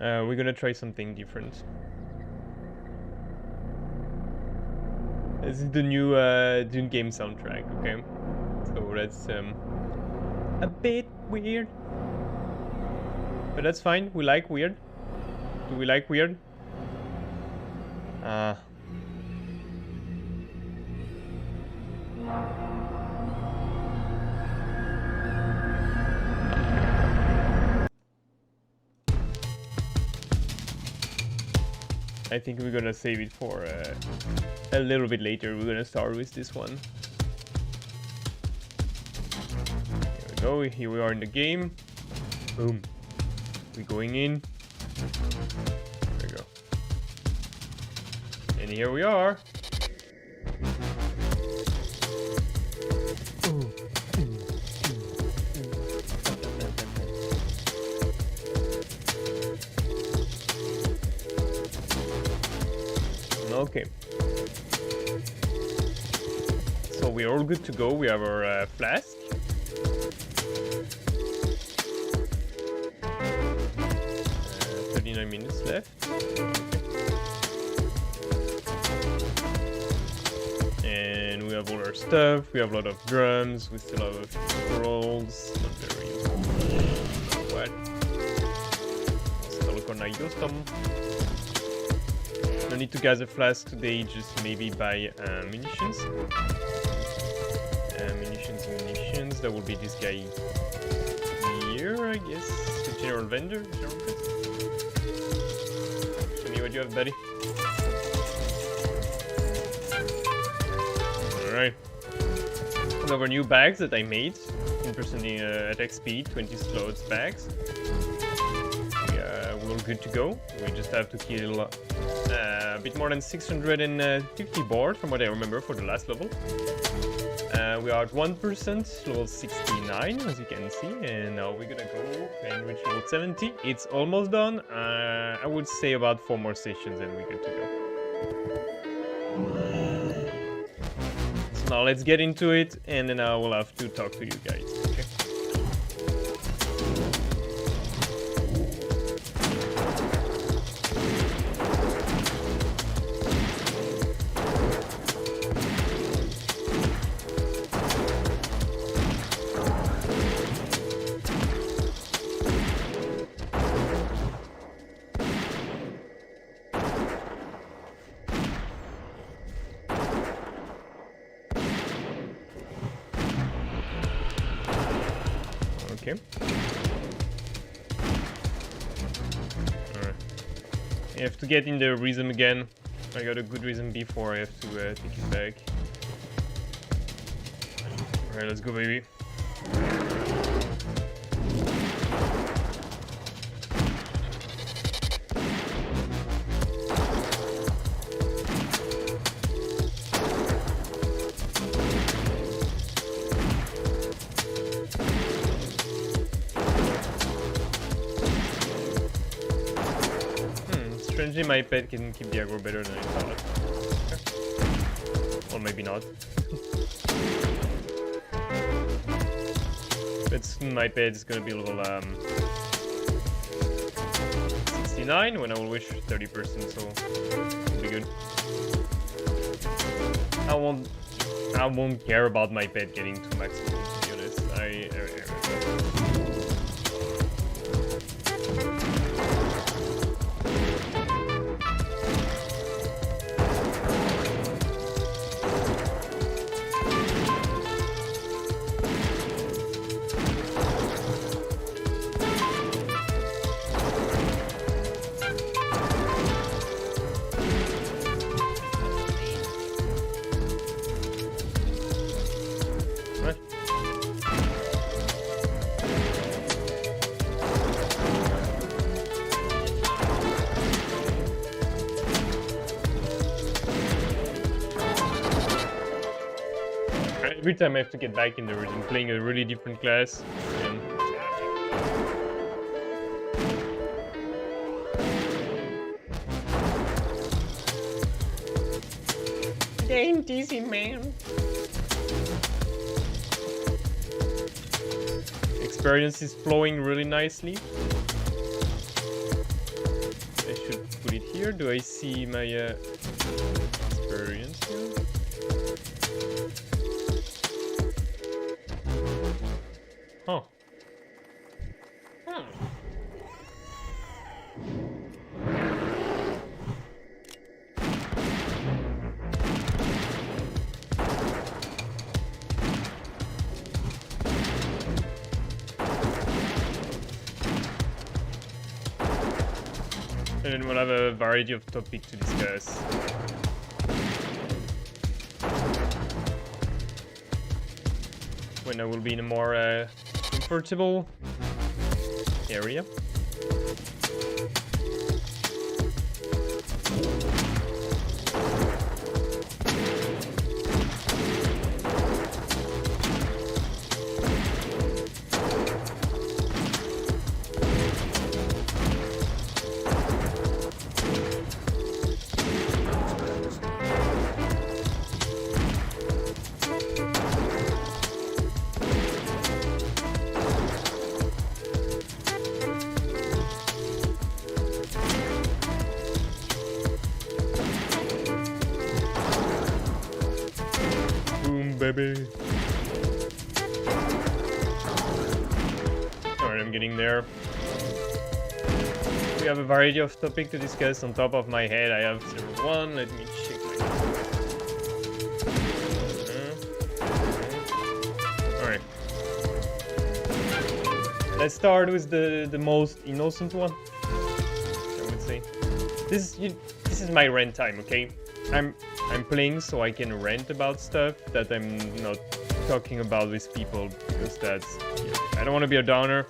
We're gonna try something different. This is the new Dune game soundtrack, okay? So that's a bit weird. But that's fine, we like weird. Do we like weird? I think we're gonna save it for a little bit later. We're gonna start with this one. Here we go, here we are in the game. Boom. We're going in. There we go. And here we are. Okay. So we're all good to go. We have our flask. 39 minutes left. And we have all our stuff. We have a lot of drums. We still have scrolls. Not very what? Still con aiuto. No need to gather flasks today, just maybe buy munitions. Munitions. That will be this guy here, I guess. The general vendor. Show me what you have, buddy. Alright. One of our new bags that I made. 10% attack speed, 20 slots bags. We're all good to go. We just have to kill a bit more than 650 boars from what I remember for the last level. We are at 1%, level 69 as you can see, and now we're gonna go and reach level 70. It's almost done. I would say about 4 more sessions and we're good to go. So now let's get into it, and then I will have to talk to you guys. Okay. Okay. Alright. I have to get in the rhythm again. I got a good rhythm before. I have to take it back. Alright, let's go, baby. Strangely, my pet can keep the aggro better than I thought. Okay. Or maybe not. But soon my pet is gonna be level 69 when I will wish 30%, so it'll be good. I won't care about my pet getting to maximum, to be honest. Every time I have to get back in the rhythm, playing a really different class. It ain't easy, man. Experience is flowing really nicely. I should put it here. Do I see my experience here? Oh. And then we'll have a variety of topics to discuss. When I will be in a more comfortable area. Baby. Alright, I'm getting there. We have a variety of topics to discuss. On top of my head, I have 01. Let me check my... Alright. Let's start with the most innocent one, I would say. This is my rant time, okay? I'm playing so I can rant about stuff that I'm not talking about with people, because that's... Yeah, I don't want to be a downer.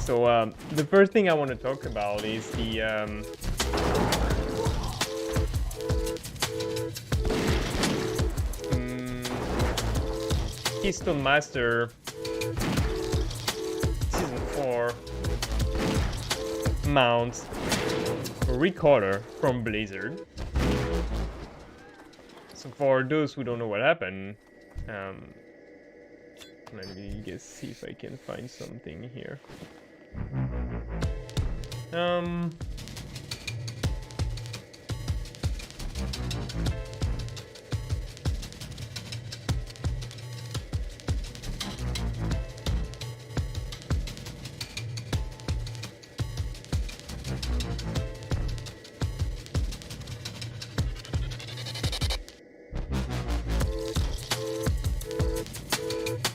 So the first thing I want to talk about is the... Keystone Master Season 4 mount recorder from Blizzard. So for those who don't know what happened, let me just see if I can find something here.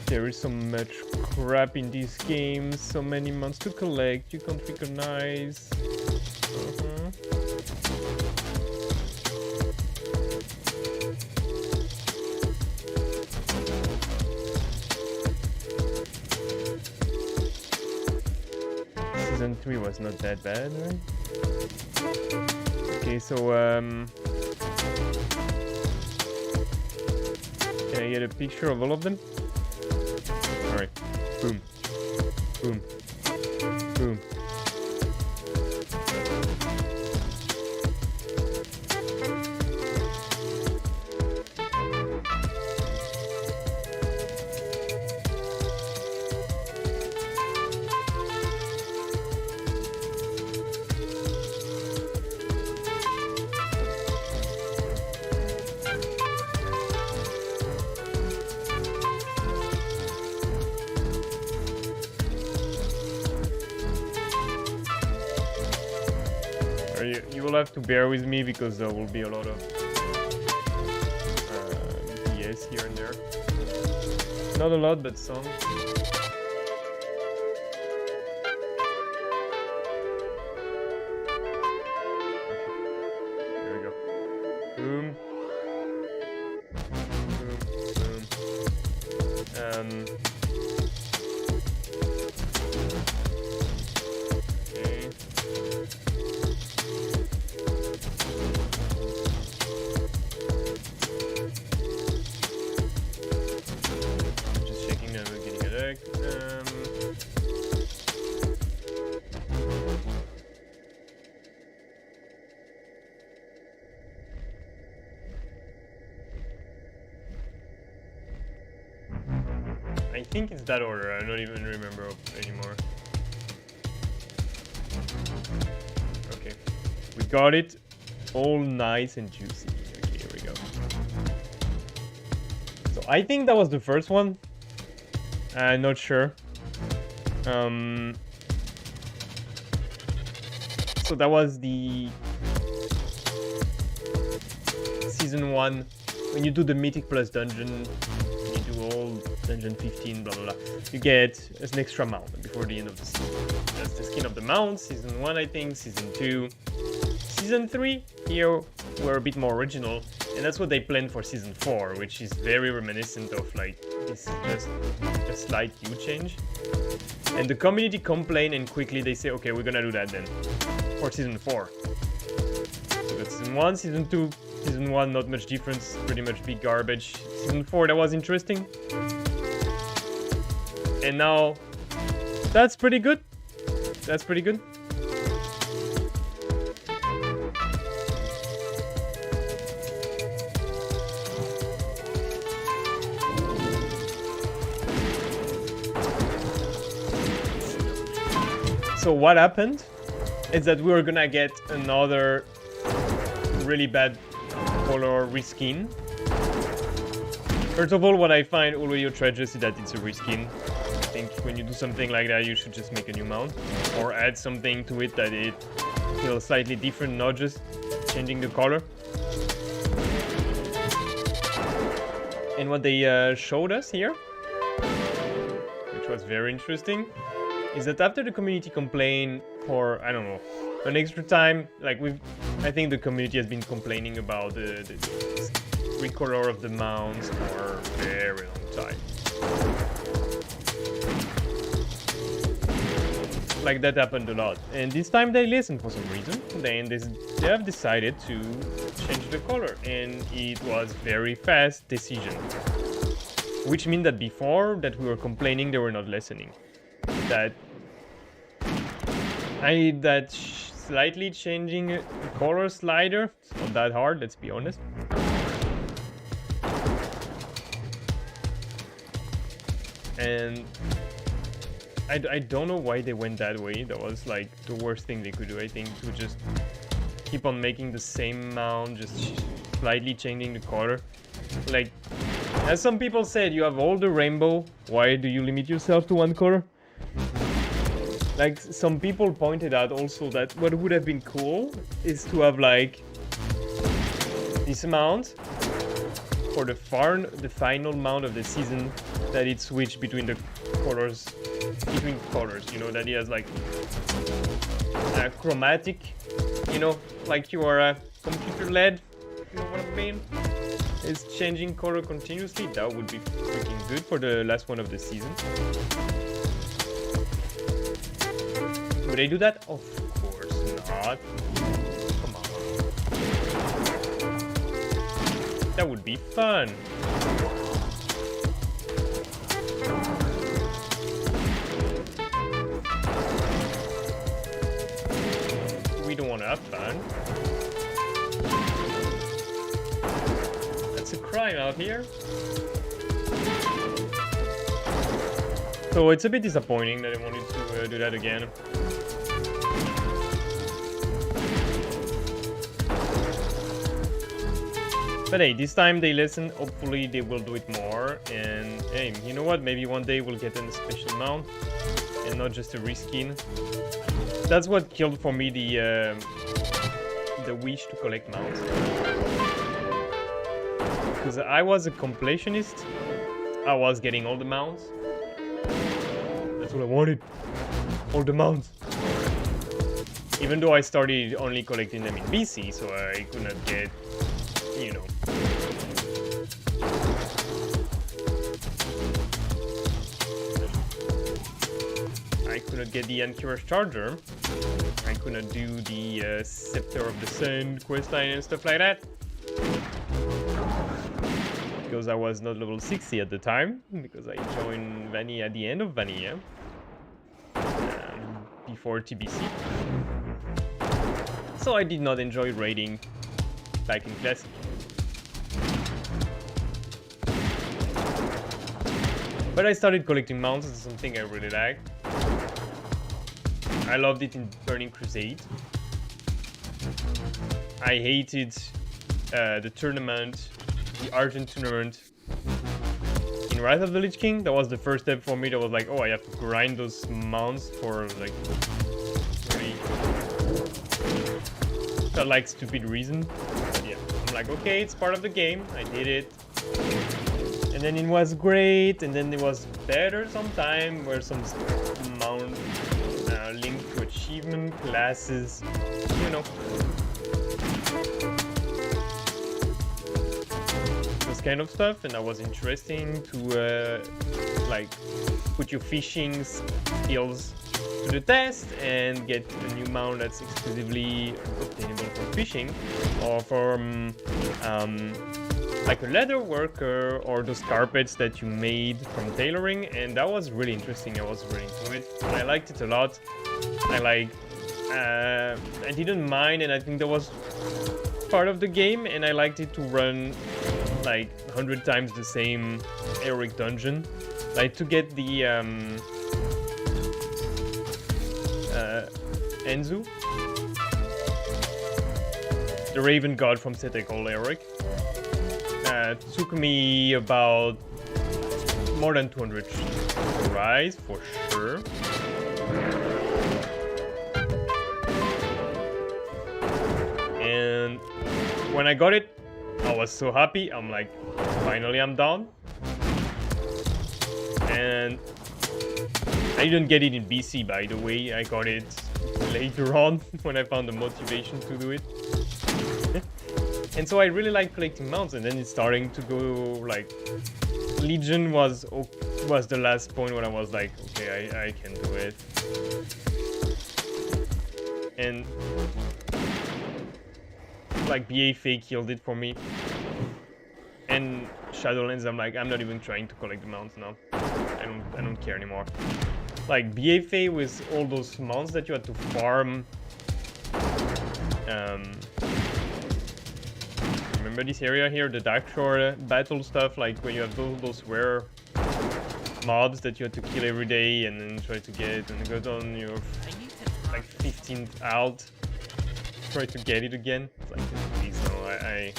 There is so much crap in these games, so many mounts to collect, you can't recognize. Season 3 was not that bad, right? Okay, so can I get a picture of all of them? Alright. Boom. Boom. Boom. You will have to bear with me because there will be a lot of BS here and there. Not a lot, but some. Okay. There we go. Boom. Boom. Boom. think it's that order. I don't even remember anymore. Okay, we got it all nice and juicy. Okay, here we go. So I think that was the first one. I'm not sure. So that was the season 1. When you do the Mythic Plus dungeon, you do all dungeon 15, blah blah blah. You get an extra mount before the end of the season. That's the skin of the mount. Season 1, I think. Season 2. Season 3, here we're a bit more original. And that's what they planned for season 4, which is very reminiscent of like, this is just a slight hue change. And the community complained and quickly they say, okay, we're gonna do that then. For season 4. So that's season 1, season 2. Season 1, not much difference, pretty much big garbage. Season 4, that was interesting. And now, that's pretty good. That's pretty good. So what happened is that we were gonna get another really bad color reskin. First of all, what I find already outrageous is that it's a reskin. I think when you do something like that, you should just make a new mount or add something to it that it feels slightly different, not just changing the color. And what they showed us here, which was very interesting, is that after the community complained for, I don't know, an extra time, like I think the community has been complaining about the recolor of the mounts for a very long time. Like that happened a lot. And this time they listened for some reason. Then they have decided to change the color. And it was very fast decision. Which means that before that we were complaining, they were not listening. That slightly changing the color slider, it's not that hard, let's be honest. And I don't know why they went that way. That was like the worst thing they could do, I think, to just keep on making the same mount, just slightly changing the color. Like, as some people said, you have all the rainbow, why do you limit yourself to one color? Like, some people pointed out also that what would have been cool is to have, like, this mount for the final mount of the season, that it switched between the colors, you know, that it has, like, a chromatic, you know, like you are a computer LED, you know what I mean? It's changing color continuously. That would be freaking good for the last one of the season. Would they do that? Of course not. Come on. That would be fun. We don't want to have fun. That's a crime out here. So it's a bit disappointing that I wanted to do that again. But hey, this time they listen. Hopefully they will do it more. And hey, you know what? Maybe one day we'll get a special mount and not just a reskin. That's what killed for me the wish to collect mounts. Because I was a completionist. I was getting all the mounts. That's what I wanted. All the mounts. Even though I started only collecting them in BC, so I could not get, you know. I could not get the Ankyra's Charger. I could not do the Scepter of the Sun questline and stuff like that. Because I was not level 60 at the time. Because I joined Vanilla at the end of Vanilla. Before TBC. So I did not enjoy raiding back in Classic. But I started collecting mounts. It's something I really like. I loved it in Burning Crusade. I hated the tournament, the Argent tournament. In Wrath of the Lich King, that was the first step for me. That was like, oh, I have to grind those mounts for like really felt like stupid reason. But yeah, I'm like, okay, it's part of the game. I did it, and then it was great, and then it was better sometime where some mount linked to achievement classes, you know. Kind of stuff, and that was interesting to like put your fishing skills to the test and get a new mount that's exclusively obtainable from fishing or from like a leather worker or those carpets that you made from tailoring, and that was really interesting. I was really into it. I liked it a lot. I didn't mind, and I think that was part of the game, and I liked it to run like 100 times the same heroic dungeon, like to get the Enzu, the Raven God from Setecol Heroic. Took me about more than 200 tries for sure. And when I got it, I was so happy. I'm like, finally I'm done. And I didn't get it in BC, by the way. I got it later on when I found the motivation to do it. And so I really like collecting mounts, and then it's starting to go like Legion was the last point when I was like, okay, I can do it. And like BA killed it for me, and Shadowlands, I'm like, I'm not even trying to collect the mounts now. I don't care anymore. Like BA with all those mounts that you had to farm. Remember this area here, the Darkshore battle stuff, like when you have those rare mobs that you had to kill every day and then try to get, and go down your like 15th out. Try to get it again. It's like, please no, I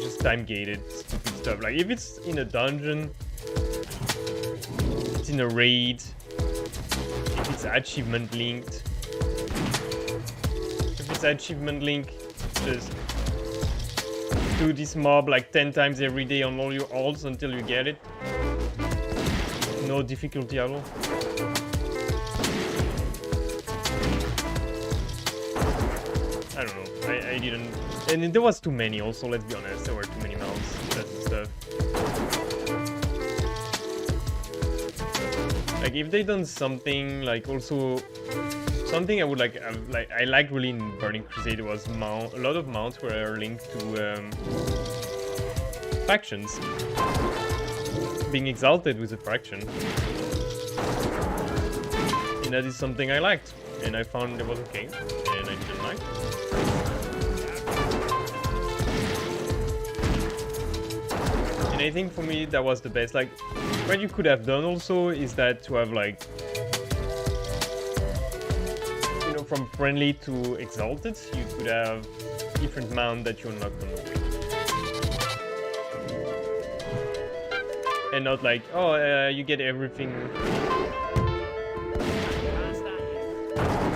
just time gated stupid stuff. Like if it's in a dungeon, it's in a raid, if it's achievement linked. If it's achievement linked, just do this mob like 10 times every day on all your ults until you get it. No difficulty at all. I don't know, I didn't, and there was too many also, let's be honest, there were too many mounts, that's the stuff. Like if they done something, like also, something I would like I liked really in Burning Crusade was a lot of mounts were linked to factions, being exalted with a faction. And that is something I liked, and I found it was okay, and I didn't like it. And I think for me that was the best. Like what you could have done also is that to have like, you know, from friendly to exalted, you could have different mount that you unlocked on the way. And not like, oh, you get everything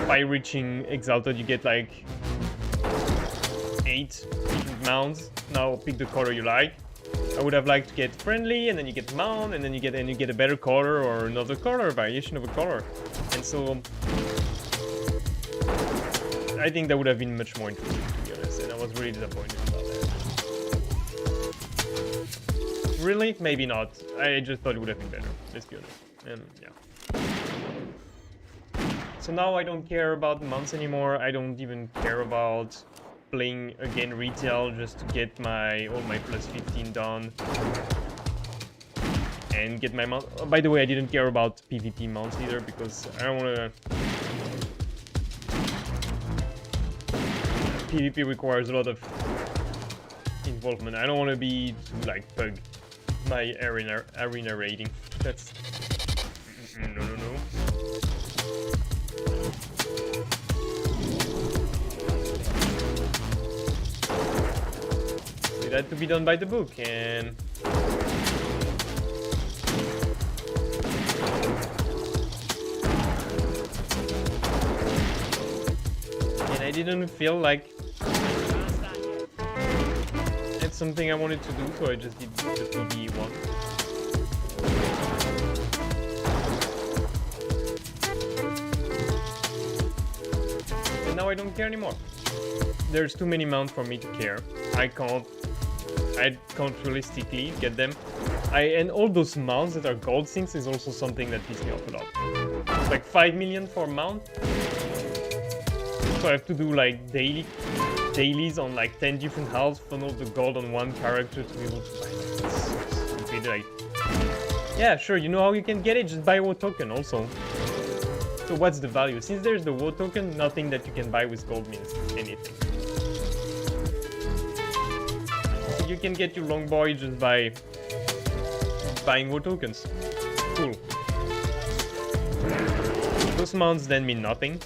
by reaching exalted, you get like 8 different mounts. Now pick the color you like. I would have liked to get friendly, and then you get mount, and then you get a better color or another color, variation of a color. And so I think that would have been much more interesting, to be honest, and I was really disappointed about that. Really? Maybe not. I just thought it would have been better, let's be honest. And yeah. So now I don't care about mounts anymore. I don't even care about playing again retail just to get all my plus 15 done and get my mount. Oh, by the way, I didn't care about PvP mounts either because I don't want to. PvP requires a lot of involvement. I don't want to be too like pug my arena rating. That's no. It had to be done by the book, and I didn't feel like it's something I wanted to do, so I just did the 2v1. And now I don't care anymore. There's too many mounts for me to care. I can't realistically get them. And all those mounts that are gold sinks is also something that pisses me off a lot. It's like 5 million for a mount. So I have to do like dailies on like 10 different houses, funnel the gold on one character to be able to buy it. It's so stupid. Like, yeah, sure, you know how you can get it, just buy a WoW token also. So what's the value? Since there's the WoW token, nothing that you can buy with gold means anything. So you can get your long boy just by buying WoW tokens. Cool. Those mounts then mean nothing.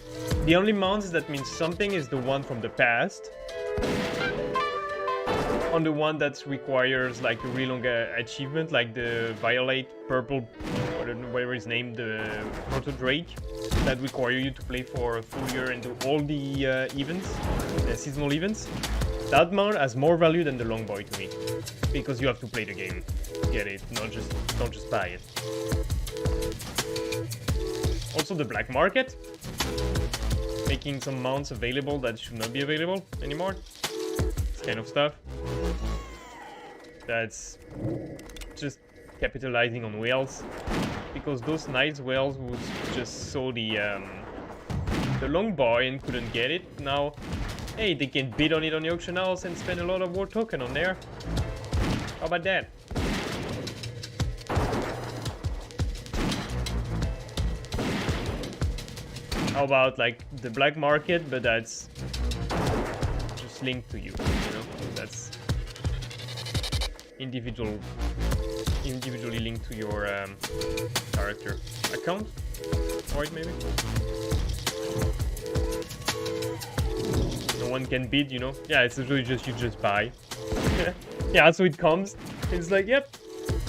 The only mounts that mean something is the one from the past. On the one that requires like a real long achievement, like the Violet Purple, I don't know whatever his name, the Proto Drake, that require you to play for a full year and do all the events, seasonal events. That mount has more value than the long boy to me, because you have to play the game to get it, don't just buy it. Also the black market, making some mounts available that should not be available anymore. This kind of stuff. That's just capitalizing on whales, because those nice whales would just saw the long boy and couldn't get it. Now, hey, they can bid on it on the auction house and spend a lot of war token on there. How about that? How about like the black market, but that's just linked to you, you know? That's individually linked to your character account, right? Maybe. No one can bid, you know? Yeah, it's usually just you just buy. Yeah, so it comes. It's like, yep,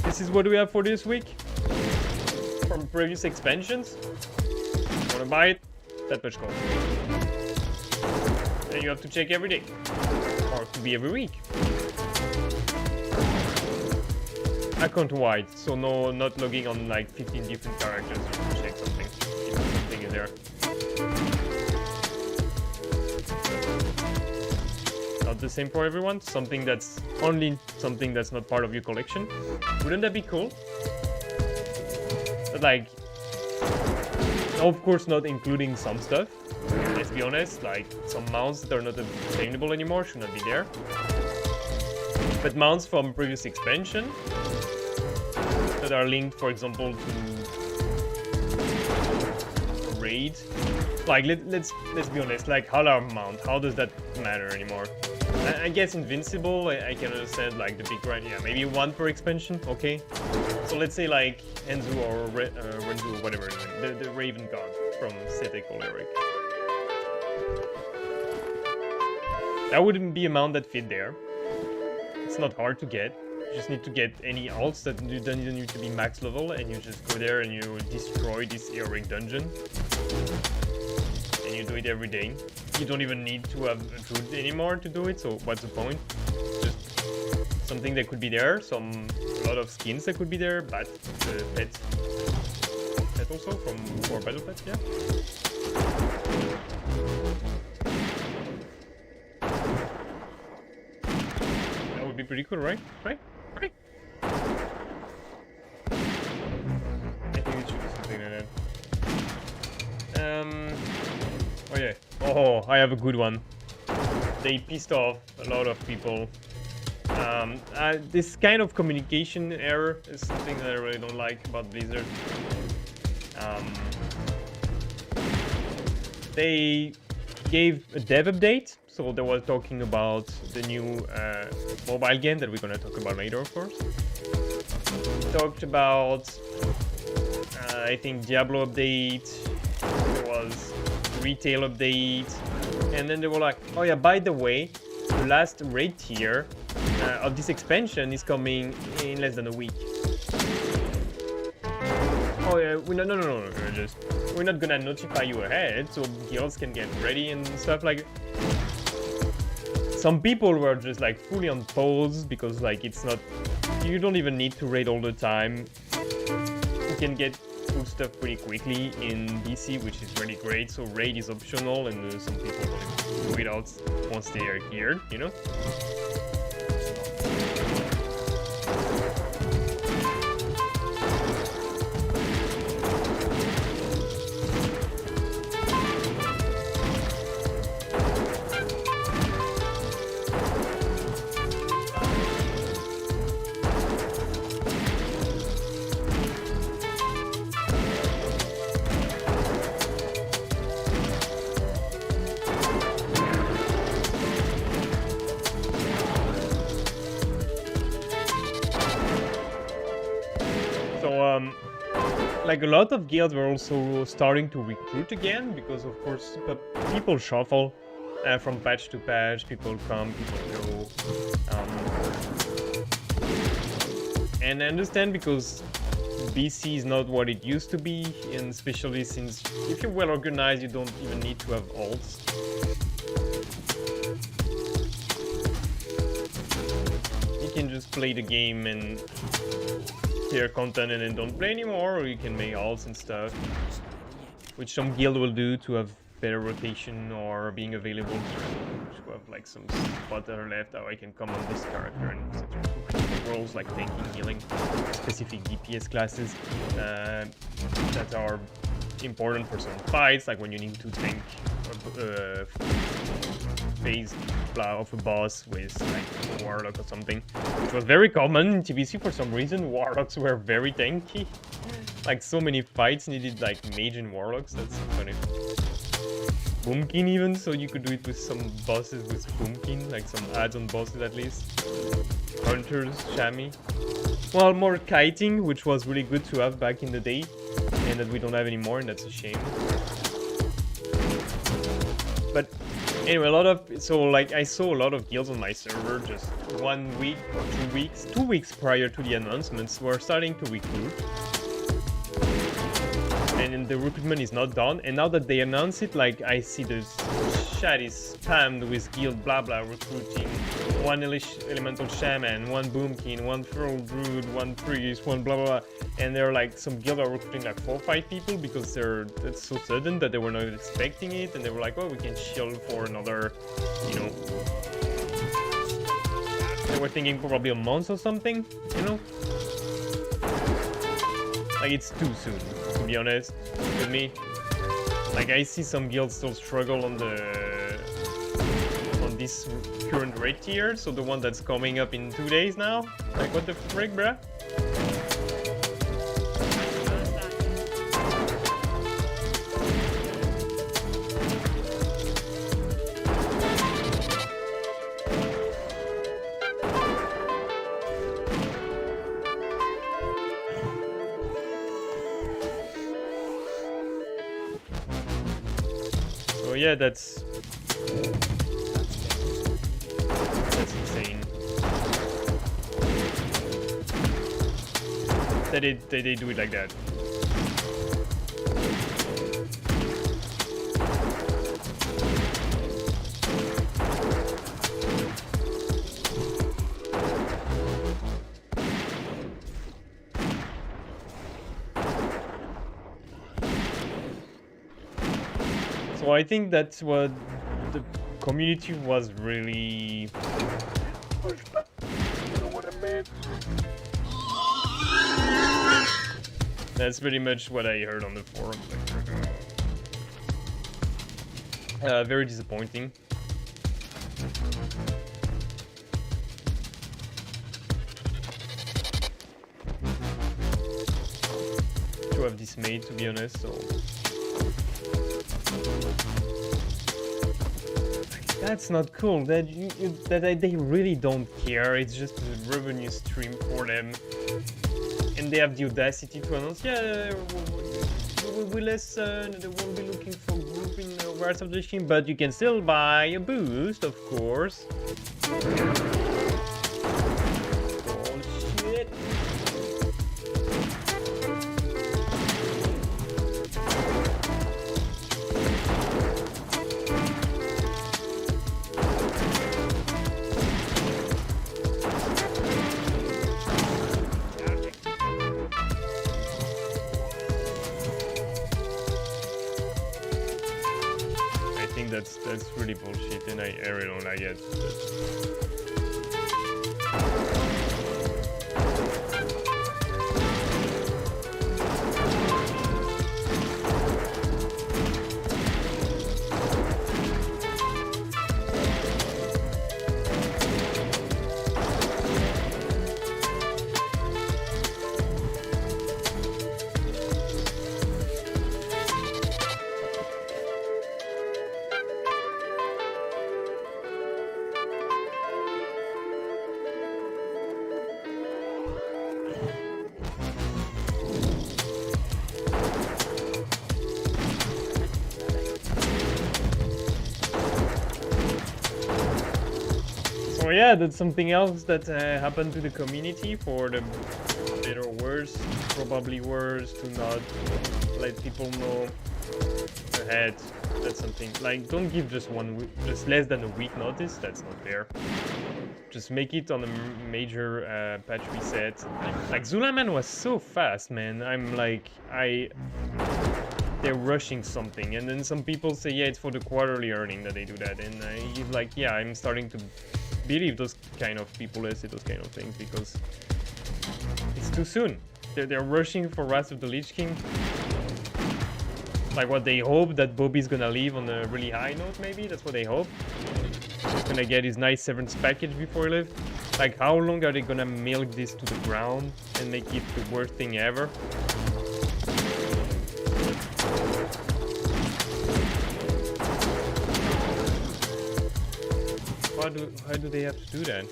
this is what we have for this week from previous expansions. Wanna buy it? That much gold. And you have to check every day, or it could be every week. Account wide, so no, not logging on like 15 different characters. You can check something if something is there. Not the same for everyone. Something that's only something that's not part of your collection. Wouldn't that be cool? But like, of course, not including some stuff. Let's be honest, like some mounts that are not obtainable anymore should not be there. But mounts from previous expansion that are linked, for example, to a raid. Like let's be honest, like Halar mount, how does that matter anymore? I guess Invincible, I can understand like the big grind, yeah, maybe one per expansion, okay. So let's say like Enzu or Renzu or whatever, the Raven God from Cetek or Eric. That wouldn't be a mount that fit there. It's not hard to get. You just need to get any alts that you don't even need to be max level, and you just go there and you destroy this Eric dungeon. And you do it every day. You don't even need to have a druid anymore to do it, so what's the point? Just something that could be there, a lot of skins that could be there, but the pet also for battle pet, yeah. That would be pretty cool, right? Right? I think it should be something like that. Oh yeah. Oh, I have a good one. They pissed off a lot of people. This kind of communication error is something that I really don't like about Blizzard. They gave a dev update, so they were talking about the new mobile game that we're gonna talk about later, of course. talked about, I think, Diablo update. There was retail update. And then they were like, oh yeah, by the way, the last raid tier of this expansion is coming in less than a week. Oh yeah, no, we're not gonna notify you ahead, so guilds can get ready and stuff like. Some people were just like fully on pause because like it's not, you don't even need to raid all the time. You can get cool stuff pretty quickly in BC, which is really great. So raid is optional, and some people will do it out once they are here, you know. Like a lot of guilds were also starting to recruit again because, of course, people shuffle from patch to patch. People come, people go, and I understand because BC is not what it used to be, and especially since if you're well organized, you don't even need to have alts. You can just play the game and clear content and then don't play anymore, or you can make alts and stuff, which some guild will do to have better rotation or being available to have like some spots that are left. Oh, I can come on this character and set roles like tanking, healing, specific DPS classes that are important for some fights, like when you need to tank phase of a boss with like a warlock or something, which was very common in TBC for some reason. Warlocks were very tanky. Like so many fights needed like mage and warlocks. That's so funny. Boomkin even, so you could do it with some bosses with Boomkin, like some add-on bosses at least. Hunters, Shami. Well, more kiting, which was really good to have back in the day, and that we don't have anymore, and that's a shame. But anyway, I saw a lot of guilds on my server just 1 week or 2 weeks, 2 weeks prior to the announcements were starting to recruit. And the recruitment is not done. And now that they announce it, like I see the chat is spammed with guild blah blah recruiting. One elemental shaman, one boomkin, one feral druid, one priest, one blah blah blah. And they're like, some guild are recruiting like 4 or 5 people because that's so sudden that they were not expecting it, and they were like, oh, we can shield for another, you know. They were thinking probably a month or something, you know. Like it's too soon, to be honest, with me. Like I see some guilds still struggle on this current raid tier, so the one that's coming up in 2 days now. Like what the frick, bruh? So yeah, that's insane. That they do it like that. So I think that's what the community was really... That's pretty much what I heard on the forum. Very disappointing. To have this made, to be honest, so... That's not cool. That they really don't care. It's just a revenue stream for them. they have the audacity to announce, yeah, we will be listen, they won't be looking for group in Wars of the Lich King, but you can still buy a boost, of course. Bullshit. That's really bullshit, and I really don't like it. So yeah, that's something else that happened to the community, for the better or worse, probably worse, to not let people know ahead. That's something, like, don't give just just less than a week notice. That's not fair. Just make it on a major patch reset. Like, Zulaman was so fast, man. I'm like, they're rushing something, and then some people say, yeah, it's for the quarterly earning that they do that, and he's like, yeah, I'm starting to believe those kind of people say those kind of things, because it's too soon. They're rushing for Wrath of the Lich King. Like, what they hope that Bobby's gonna leave on a really high note, maybe? That's what they hope. He's gonna get his nice severance package before he leaves. Like, how long are they gonna milk this to the ground and make it the worst thing ever? How do they have to do that?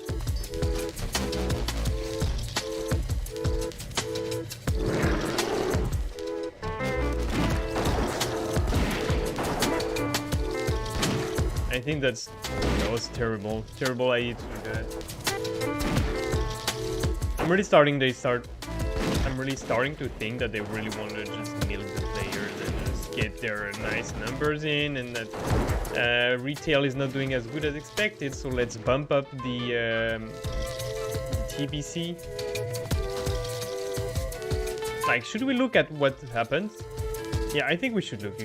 I think that was terrible. Terrible idea to do that. I'm really starting to think that they really want to just milk the players and just get their nice numbers in, and that retail is not doing as good as expected, so let's bump up the TBC. Like, should we look at what happened? Yeah, I think we should look.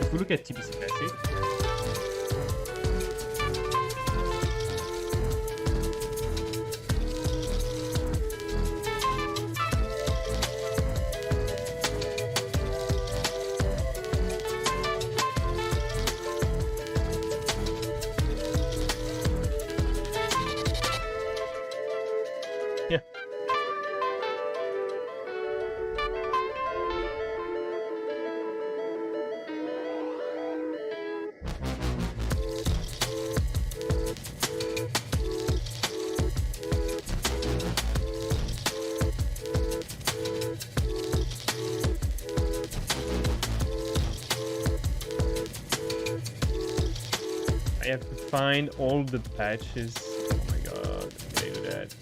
If we look at TBC passive. Yeah. I have to find all the patches. Oh my god, can I do that?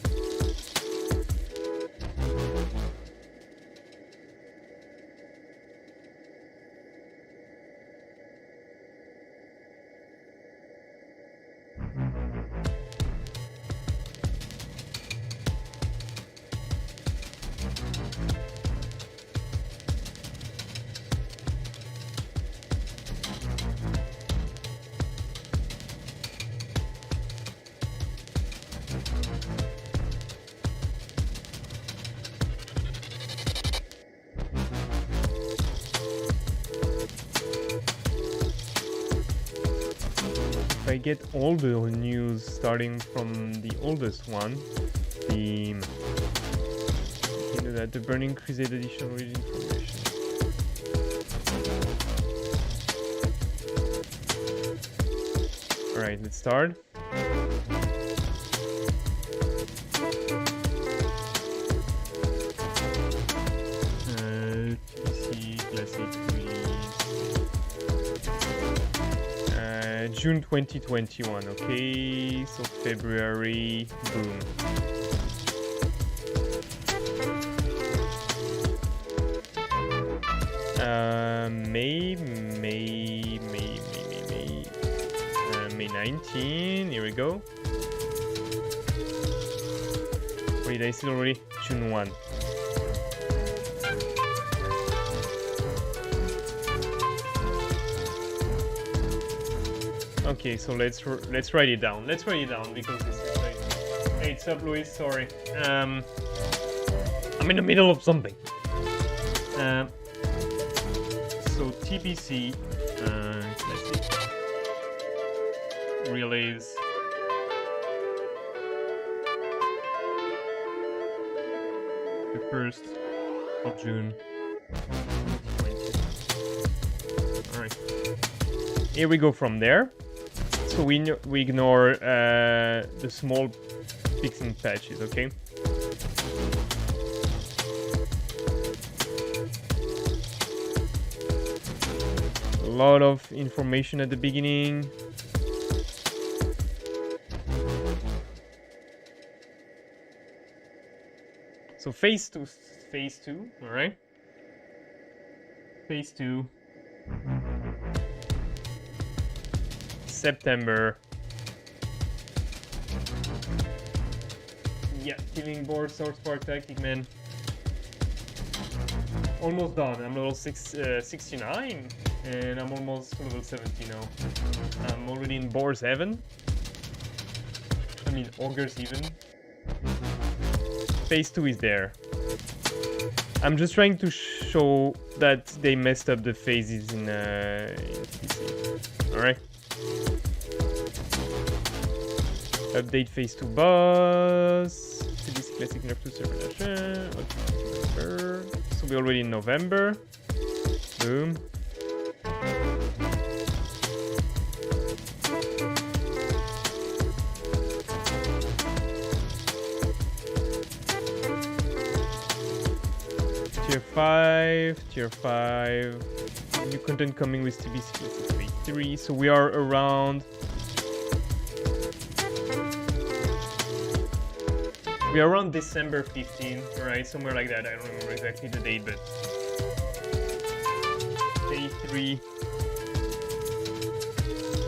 If I get all the news starting from the oldest one, the the Burning Crusade edition origin information. Alright, let's start. June 2021. Okay, so February, boom. May 19. Here we go. Wait, I see already June 1. Okay, so let's write it down. Let's write it down because this is like. Hey, it's up, Luis. Sorry. I'm in the middle of something. So TBC classic relays. The 1st of June. 2020. All right. Here we go from there. So we ignore the small fixing patches, okay? A lot of information at the beginning. So phase two, all right? Phase 2. September. Yeah, killing board, Sword Spark Tactic, man. Almost done. I'm level 69 and I'm almost level 70 now. I'm already in Boar's Heaven. I mean, Ogre's even. Phase 2 is there. I'm just trying to show that they messed up the phases in TBC. Alright. Update phase 2 boss. TBC Classic Nerf 2 server November. So we're already in November. Boom. Tier 5. New content coming with TBC Classic Phase 3. So we are around. We are around December 15, right? Somewhere like that. I don't remember exactly the date, but day 3,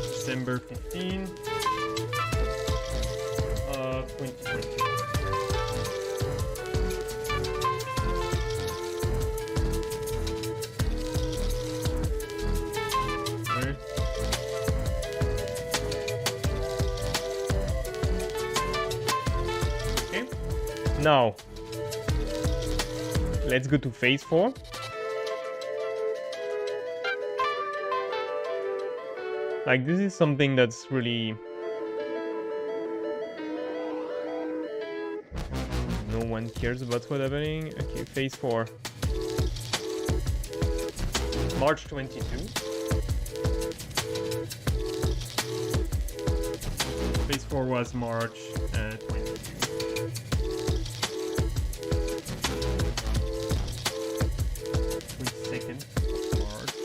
December 15, 2020. Right. Now, let's go to phase 4. Like, this is something that's really... no one cares about what's happening. Okay, phase 4. March 22. Phase 4 was March 22. 22nd March.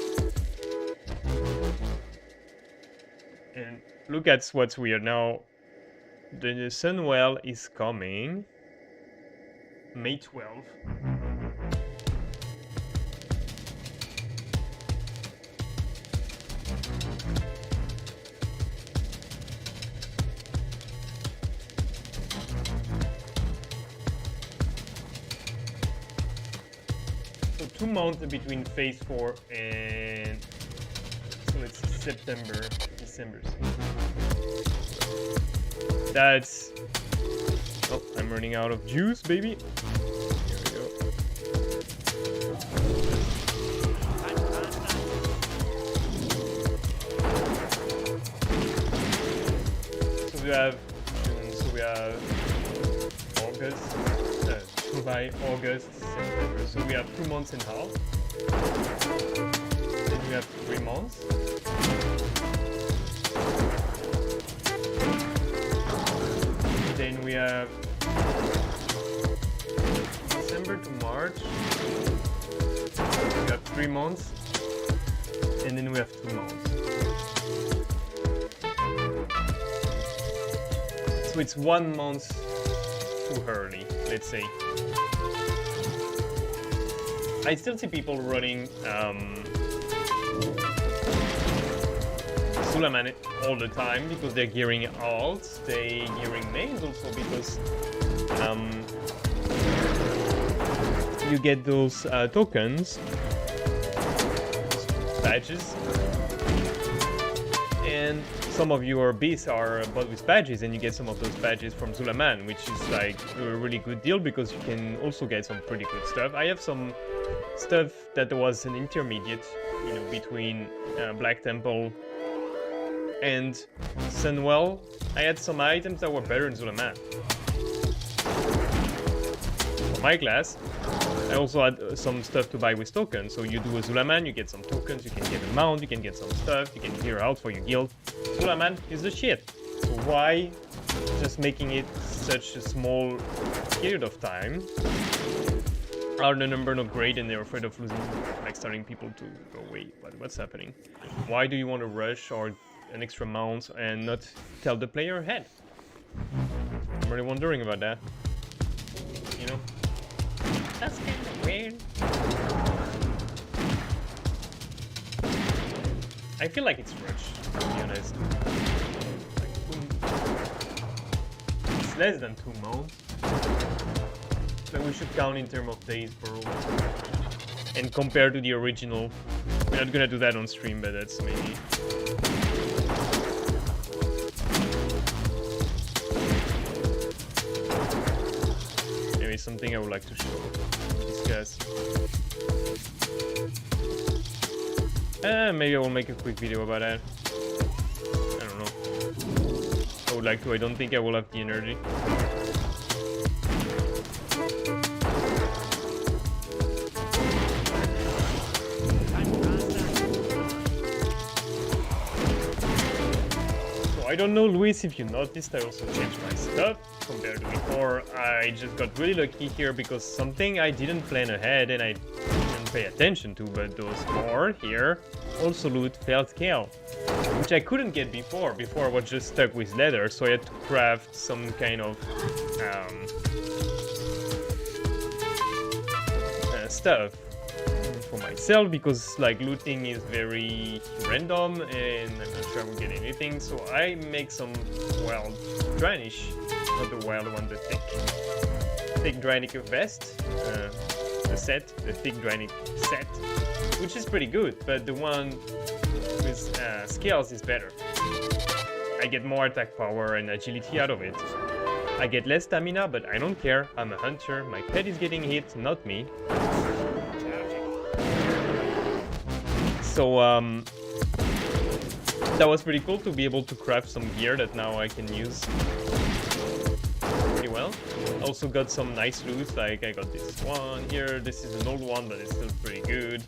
And look at what's weird now. The Sunwell is coming May 12th. So 2 months between phase 4 and so it's September, December. That's... oh, I'm running out of juice, baby. Here we go. So we have June, so we have August, July, August, September. So we have 2 months and a half. Then we have 3 months. Then we have December to March. We have 3 months. And then we have 2 months. So it's 1 month too early, let's say. I still see people running Suleiman all the time because they're gearing alts, they're gearing mains also because you get those tokens, badges, and some of your beasts are bought with badges, and you get some of those badges from Suleiman, which is like a really good deal because you can also get some pretty good stuff. I have some stuff that was an intermediate, you know, between Black Temple and Sunwell. I had some items that were better in Suleiman. For my class, I also had some stuff to buy with tokens. So you do a Suleiman, you get some tokens, you can get a mount, you can get some stuff, you can gear out for your guild. Suleiman is the shit. So why just making it such a small period of time? Are the number not great and they're afraid of losing, like starting people to go, wait, what's happening? Why do you want to rush or an extra mount and not tell the player ahead? I'm really wondering about that. You know? That's kind of weird. I feel like it's rushed, to be honest. Like, it's less than 2 months. But we should count in terms of days per roll. And compare to the original. We're not gonna do that on stream, but that's maybe. Maybe something I would like to show, discuss. Maybe I will make a quick video about that. I don't know. I would like to, I don't think I will have the energy. I don't know, Luis, if you noticed, I also changed my stuff compared to before. I just got really lucky here because something I didn't plan ahead and I didn't pay attention to, but those boar here also loot failed scale, which I couldn't get before. Before I was just stuck with leather, so I had to craft some kind of stuff for myself because like looting is very random and I'm not sure I will get anything, so I make some wild Dranish, not the wild one, the thick Dranic vest, the set, the thick Dranic set, which is pretty good, but the one with scales is better. I get more attack power and agility out of it. I get less stamina, but I don't care, I'm a hunter, my pet is getting hit, not me. So that was pretty cool to be able to craft some gear that now I can use pretty well. Also got some nice loot, like I got this one here, this is an old one but it's still pretty good.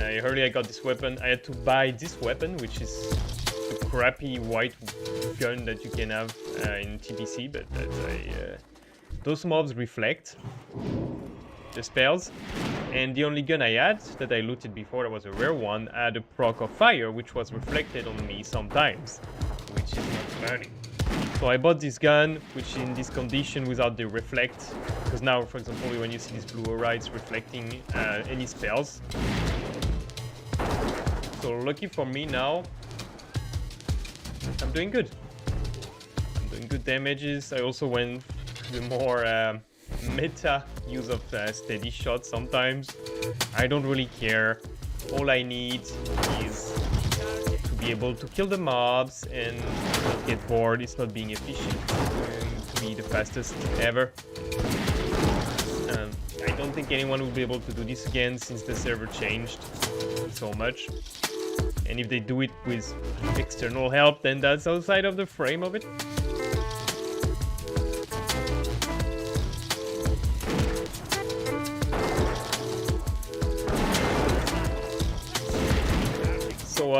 Earlier I got this weapon, I had to buy this weapon, which is the crappy white gun that you can have in TBC, but that those mobs reflect the spells. And the only gun I had that I looted before, that was a rare one, had a proc of fire, which was reflected on me sometimes, which is not funny. So I bought this gun, which in this condition without the reflect, because now, for example, when you see this blue aura, it's reflecting any spells. So lucky for me now, I'm doing good. I'm doing good damages. I also went to the more meta use of steady shot sometimes. I don't really care. All I need is to be able to kill the mobs and not get bored. It's not being efficient and to be the fastest ever. I don't think anyone will be able to do this again since the server changed so much. And if they do it with external help, then that's outside of the frame of it. So,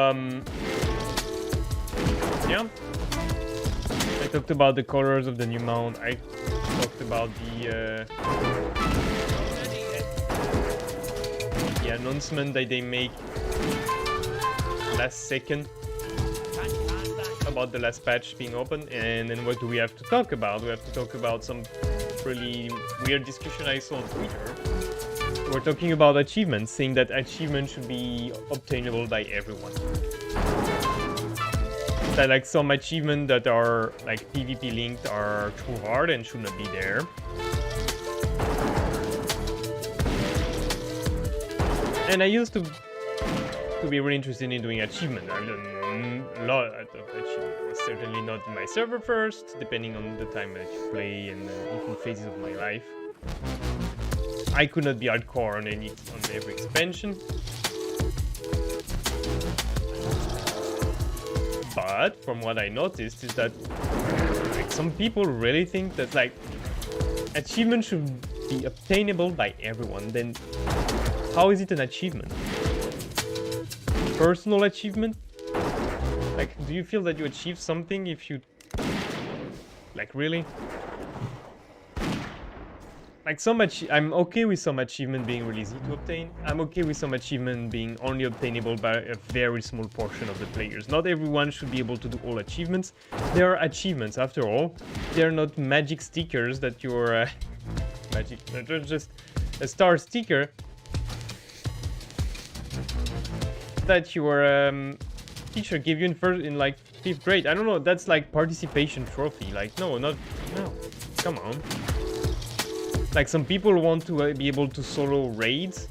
yeah, I talked about the colors of the new mount. I talked about the announcement that they make last second about the last patch being open, and then what do we have to talk about? We have to talk about some really weird discussion I saw on Twitter. We're talking about achievements, saying that achievements should be obtainable by everyone. That like some achievements that are like PvP linked are too hard and should not be there. And I used to be really interested in doing achievement. I've done a lot of achievement. Certainly not in my server first, depending on the time that you play and different phases of my life. I could not be hardcore on every expansion. But from what I noticed is that like, some people really think that like achievement should be obtainable by everyone. Then how is it an achievement? Personal achievement? Like, do you feel that you achieve something if you... Like, really? Like, I'm okay with some achievement being really easy to obtain. I'm okay with some achievement being only obtainable by a very small portion of the players. Not everyone should be able to do all achievements. There are achievements, after all. They're not magic stickers that you're... They're just a star sticker that your teacher gave you in like 5th grade. I don't know, that's like participation trophy. Like, no, come on. Like, some people want to be able to solo raids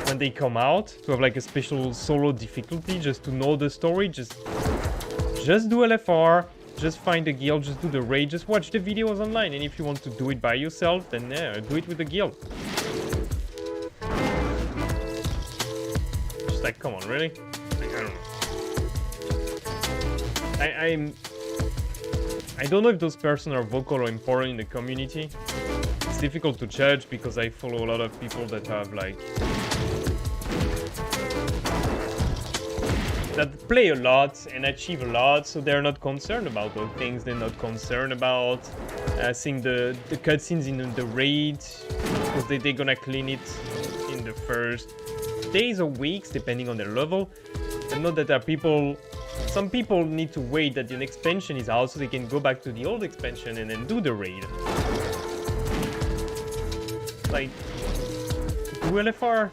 when they come out, to have like a special solo difficulty, just to know the story. Just do LFR, just find a guild, just do the raid, just watch the videos online. And if you want to do it by yourself, then yeah, do it with the guild. Just like, come on, really? Like, I don't know. I don't know if those persons are vocal or important in the community. It's difficult to judge because I follow a lot of people that have like... that play a lot and achieve a lot, so they're not concerned about those things. They're not concerned about seeing the cutscenes in the raid, because they're gonna clean it in the first days or weeks, depending on their level. And not that there are people... Some people need to wait that the next expansion is out so they can go back to the old expansion and then do the raid. Like, do LFR.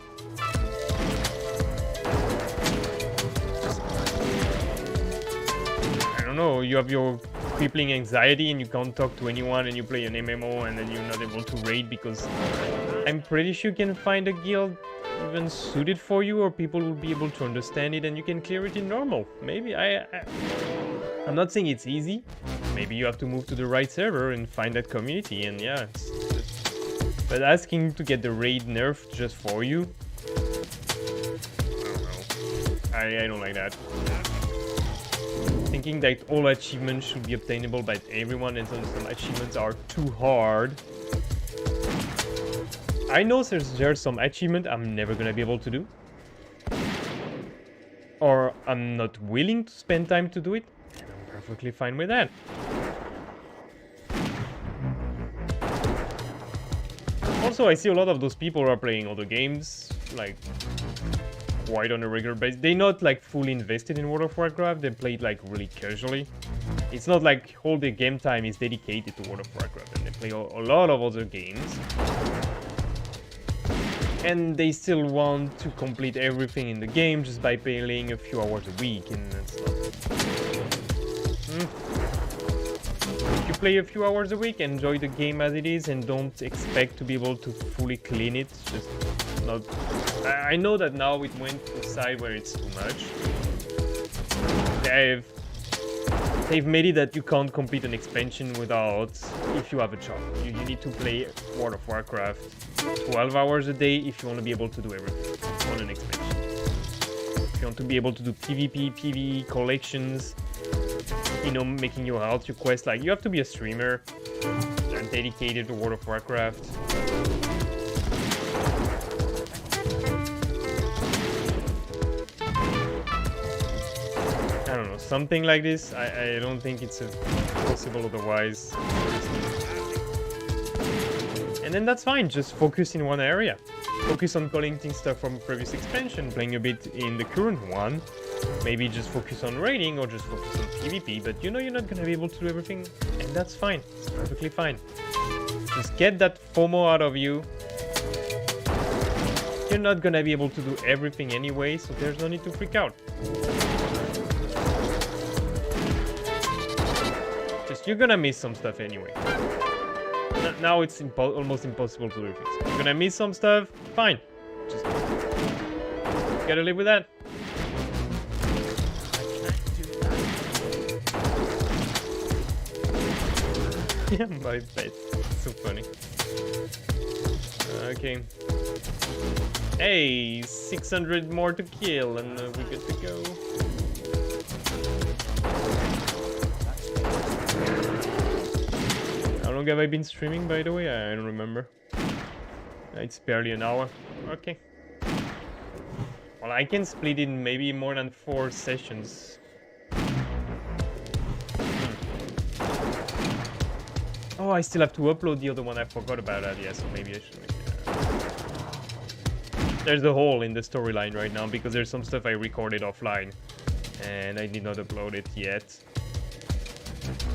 I don't know, you have your crippling anxiety and you can't talk to anyone and you play an MMO and then you're not able to raid because I'm pretty sure you can find a guild even suited for you, or people will be able to understand it and you can clear it in normal. Maybe I'm not saying it's easy. Maybe you have to move to the right server and find that community, and yeah, but asking to get the raid nerfed just for you, I don't know. I don't like that. Thinking that all achievements should be obtainable by everyone and some achievements are too hard. I know there's some achievement I'm never gonna be able to do, or I'm not willing to spend time to do it, and I'm perfectly fine with that. Also, I see a lot of those people who are playing other games, like, quite on a regular basis. They're not, like, fully invested in World of Warcraft, they play it, like, really casually. It's not like all their game time is dedicated to World of Warcraft, and they play a lot of other games. And they still want to complete everything in the game just by playing a few hours a week, and that's not... If you play a few hours a week, enjoy the game as it is, and don't expect to be able to fully clean it. Just not... I know that now it went to a side where it's too much. They've made it that you can't complete an expansion without, if you have a job. You need to play World of Warcraft 12 hours a day if you want to be able to do everything on an expansion. If you want to be able to do PvP, PvE, collections, you know, making your health, your quest, like, you have to be a streamer and dedicated to World of Warcraft. I don't know, something like this, I don't think it's possible otherwise. And then that's fine, just focus in one area. Focus on collecting stuff from previous expansion, playing a bit in the current one. Maybe just focus on raiding or just focus on PvP, but you know you're not gonna be able to do everything, and that's fine. It's perfectly fine. Just get that FOMO out of you. You're not gonna be able to do everything anyway, so there's no need to freak out. Just, you're gonna miss some stuff anyway. Now it's almost impossible to do things. You're gonna miss some stuff, fine. Just gotta live with that. Yeah, my bet. So funny. Okay. Hey, 600 more to kill and we're good to go. How long have I been streaming, by the way? I don't remember. It's barely an hour. Okay. Well, I can split in maybe more than 4 sessions. Oh, I still have to upload the other one. I forgot about that. Yeah, so maybe I should make it. There's a hole in the storyline right now because there's some stuff I recorded offline and I did not upload it yet.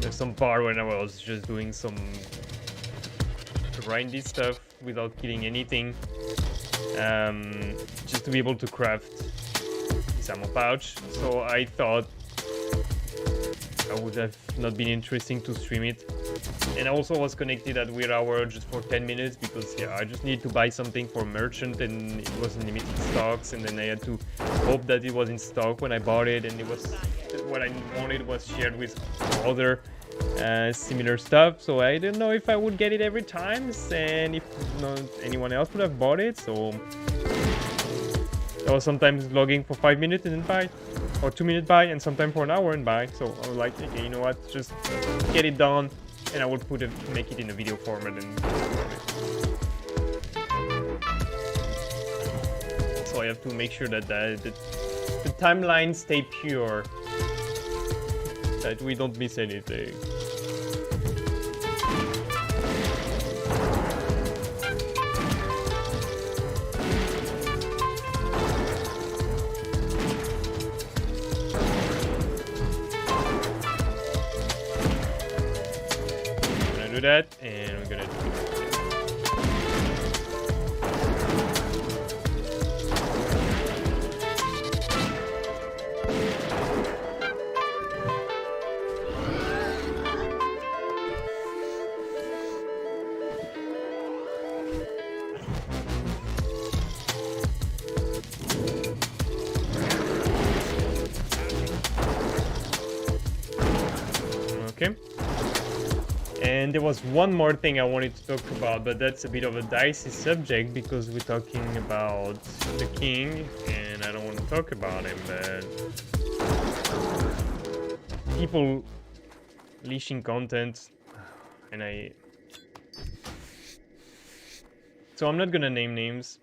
There's some part when I was just doing some grindy stuff without killing anything, just to be able to craft this ammo pouch. So I thought I would have not been interesting to stream it. And I also was connected at weird hour just for 10 minutes because, yeah, I just needed to buy something for merchant and it wasn't limited stocks, and then I had to hope that it was in stock when I bought it, and it was what I wanted was shared with other similar stuff. So I didn't know if I would get it every time and if not anyone else would have bought it. So I was sometimes logging for 5 minutes and then buy, or 2 minute buy, and sometimes for an hour and buy. So I was like, okay, you know what, just get it done. And I will make it in a video format and so I have to make sure that the timelines stay pure, that we don't miss anything. That, and we're gonna do it. Okay. And there was one more thing I wanted to talk about, but that's a bit of a dicey subject because we're talking about the king, and I don't want to talk about him, but people leashing content, and so I'm not gonna name names.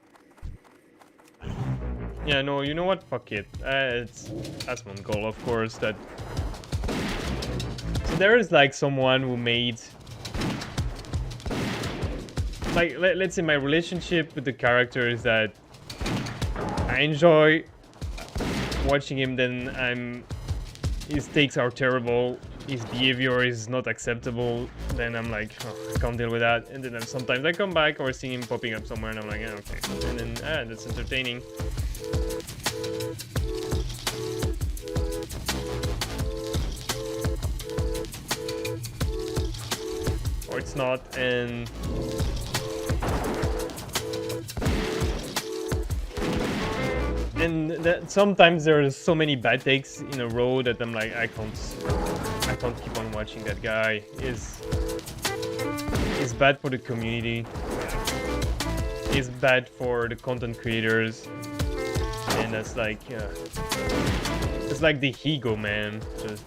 Yeah, no, you know what? Fuck it. That's one goal, of course. That so there is like someone who made. Like, let's say my relationship with the character is that I enjoy watching him, then his takes are terrible, his behavior is not acceptable, then I'm like, oh, I can't deal with that, and then sometimes I come back or see him popping up somewhere and I'm like, yeah, okay, and then, that's entertaining. Or it's not, and sometimes there's so many bad takes in a row that I'm like, I can't keep on watching that guy. He's bad for the community. He's bad for the content creators, and that's like, it's like the ego, man. Just.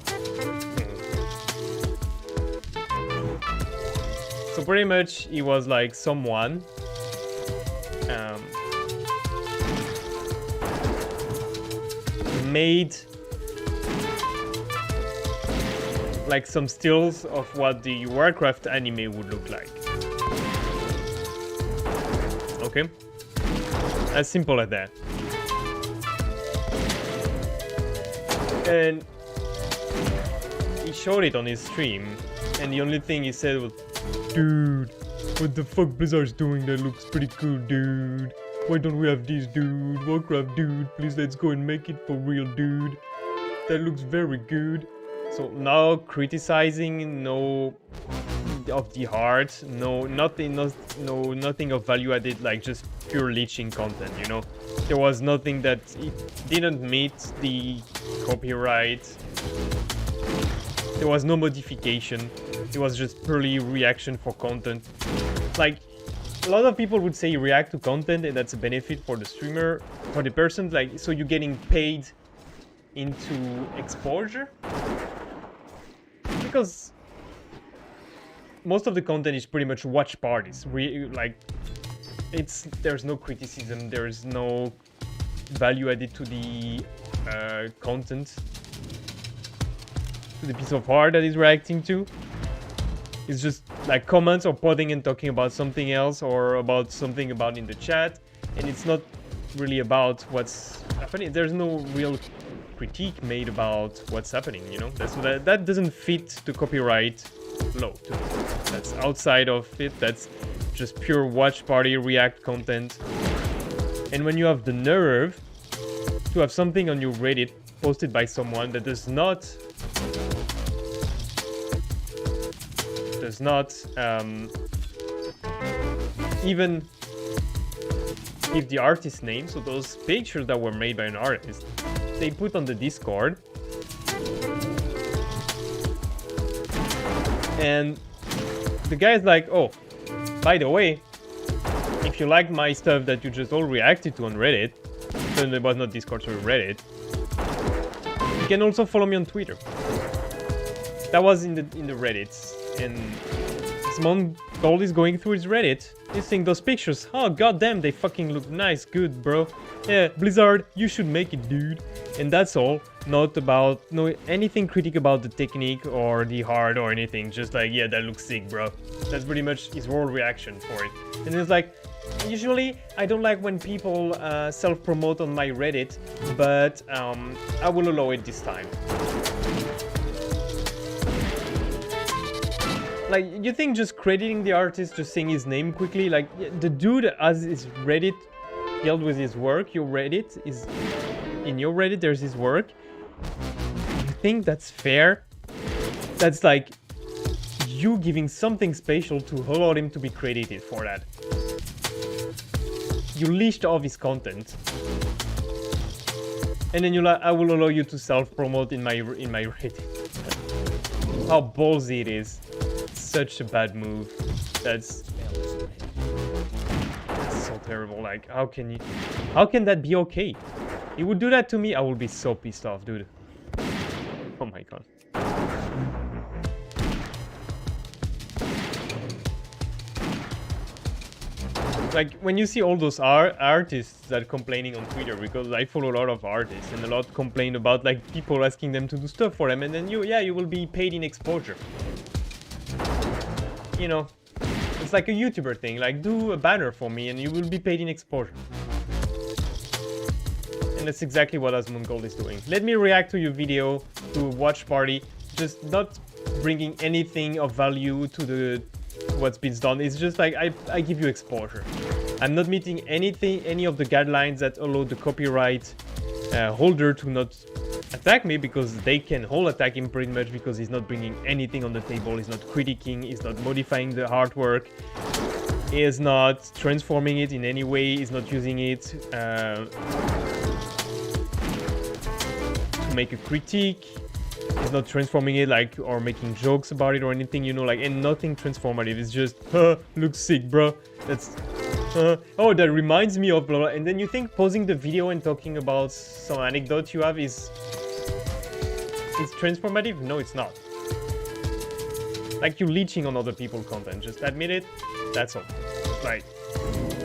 So pretty much, he was like someone. Made like some stills of what the Warcraft anime would look like. okay? As simple as that. And he showed it on his stream, and the only thing he said was, "Dude, what the fuck Blizzard's doing? That looks pretty cool, dude. Why don't we have this, dude? Warcraft, dude, please let's go and make it for real, dude. That looks very good." So now criticizing, no of the heart, nothing of value added, like just pure leeching content, you know? There was nothing that it didn't meet the copyright. There was no modification. It was just purely reaction for content. Like, a lot of people would say react to content and that's a benefit for the streamer, for the person, like, so you're getting paid into exposure. Because most of the content is pretty much watch parties. There's no criticism, there's no value added to the content, to the piece of art that is reacting to. It's just like comments or podding and talking about something else or about something about in the chat, and it's not really about what's happening. There's no real critique made about what's happening, you know? That doesn't fit the copyright law to me. That's outside of it. That's just pure watch party react content. And when you have the nerve to have something on your Reddit posted by someone that does not even give the artist name, so those pictures that were made by an artist, they put on the Discord, and the guy's like, "Oh, by the way, if you like my stuff that you just all reacted to on Reddit," then it was not Discord, sorry, Reddit, "you can also follow me on Twitter." That was in the Reddits, and Simon Gold is going through his Reddit. He's seeing those pictures. Oh, goddamn, they fucking look nice. Good, bro. Yeah, Blizzard, you should make it, dude. And that's all. Not about anything critic about the technique or the art or anything. Just like, yeah, that looks sick, bro. That's pretty much his raw reaction for it. And it's like, usually I don't like when people self-promote on my Reddit, but I will allow it this time. Like, you think just crediting the artist, just saying his name quickly, like, the dude has his Reddit filled with his work, your Reddit is... In your Reddit, there's his work. You think that's fair? That's like, you giving something special to allow him to be credited for that. You leashed off his content. And then you're like, I will allow you to self-promote in my Reddit. How ballsy it is. Such a bad move. That's so terrible. Like, how can that be okay? He would do that to me, I would be so pissed off, dude. Oh my god. Like, when you see all those artists that are complaining on Twitter, because I follow a lot of artists, and a lot complain about, like, people asking them to do stuff for them, and then you will be paid in exposure. You know, it's like a YouTuber thing, like, do a banner for me and you will be paid in exposure. And that's exactly what Asmongold is doing. Let me react to your video, to a watch party, just not bringing anything of value to what's been done. It's just like, I give you exposure. I'm not meeting any of the guidelines that allow the copyright holder to not attack me, because they can all attack him pretty much, because he's not bringing anything on the table, he's not critiquing, he's not modifying the artwork, he is not transforming it in any way, he's not using it to make a critique, he's not transforming it like, or making jokes about it or anything, you know, like, and nothing transformative. It's just, looks sick, bro. That's oh, that reminds me of blah blah. And then you think pausing the video and talking about some anecdote you have is transformative? No, it's not. Like, you're leeching on other people's content. Just admit it. That's all. Like,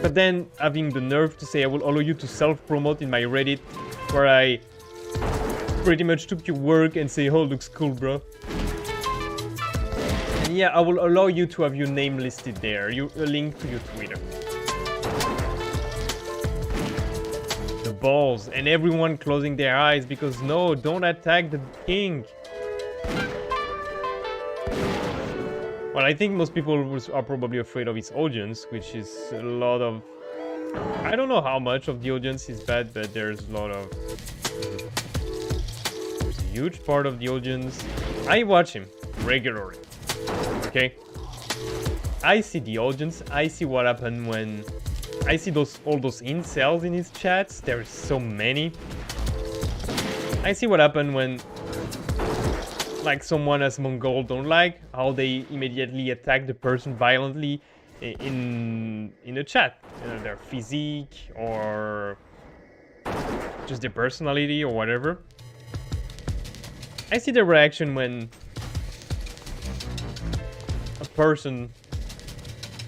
but then having the nerve to say, I will allow you to self-promote in my Reddit, where I pretty much took your work and say, oh, looks cool, bro. And yeah, I will allow you to have your name listed there, a link to your Twitter. balls, and everyone closing their eyes because no, don't attack the king. Well, I think most people are probably afraid of his audience, which is a lot of... I don't know how much of the audience is bad, but there's a lot of... There's a huge part of the audience. I watch him regularly, okay? I see the audience, I see what happened when... I see all those incels in his chats, there's so many. I see what happened when... like someone as Mongol don't like, how they immediately attack the person violently in a chat. You know, their physique or just their personality or whatever. I see the reaction when a person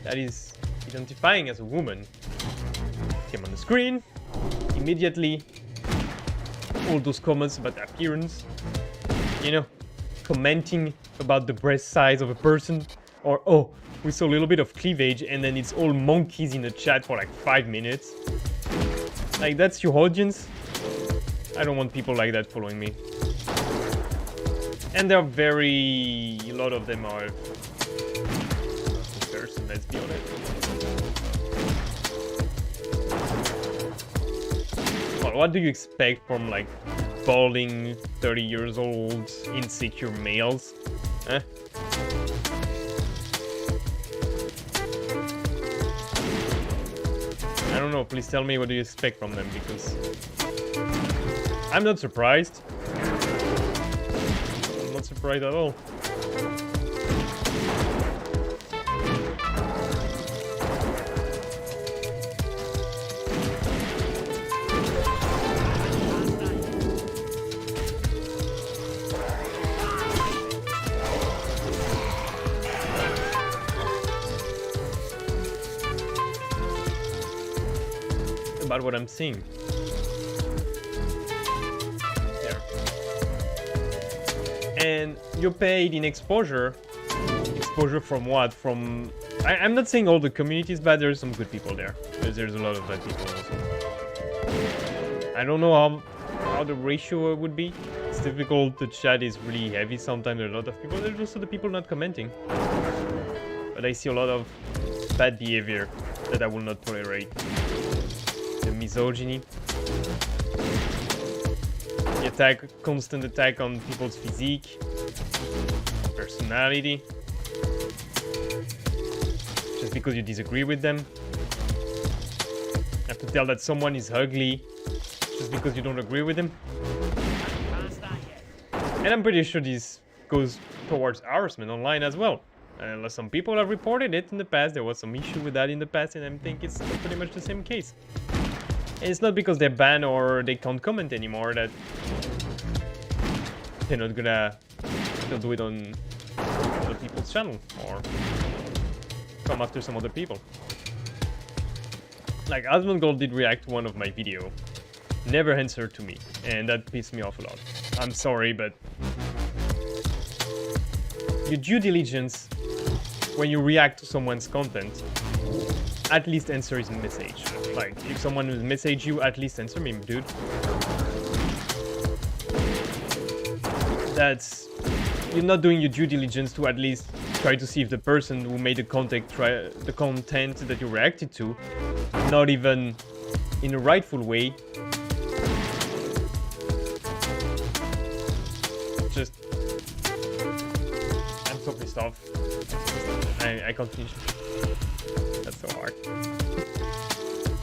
that is identifying as a woman came on the screen, immediately all those comments about the appearance, you know, commenting about the breast size of a person, or oh, we saw a little bit of cleavage, and then it's all monkeys in the chat for like 5 minutes. Like, that's your audience? I don't want people like that following me. And they're a lot of them are person, let's be honest. Well, what do you expect from like balding 30 years old insecure males? Huh? I don't know, please tell me what do you expect from them, because I'm not surprised. I'm not surprised at all. About what I'm seeing. There. And you're paid in exposure. Exposure from what? From... I'm not saying all the community is bad, there's some good people there. There's a lot of bad people also. I don't know how the ratio would be. It's difficult, the chat is really heavy sometimes, there are a lot of people. There's also the people not commenting. But I see a lot of bad behavior that I will not tolerate. The misogyny, the constant attack on people's physique, personality, just because you disagree with them. You have to tell that someone is ugly just because you don't agree with him. And I'm pretty sure this goes towards harassment online as well. Some people have reported it in the past, there was some issue with that in the past, and I think it's pretty much the same case. And it's not because they're banned or they can't comment anymore that they're not gonna do it on other people's channel or come after some other people. Like, Asmongold did react to one of my video, never answered to me, and that pissed me off a lot. I'm sorry, but your due diligence when you react to someone's content, at least answer his message. Like, if someone will message you, at least answer me, dude. That's... You're not doing your due diligence to at least try to see if the person who made the content that you reacted to, not even in a rightful way, just... I'm so pissed off. I can't finish. That's so hard.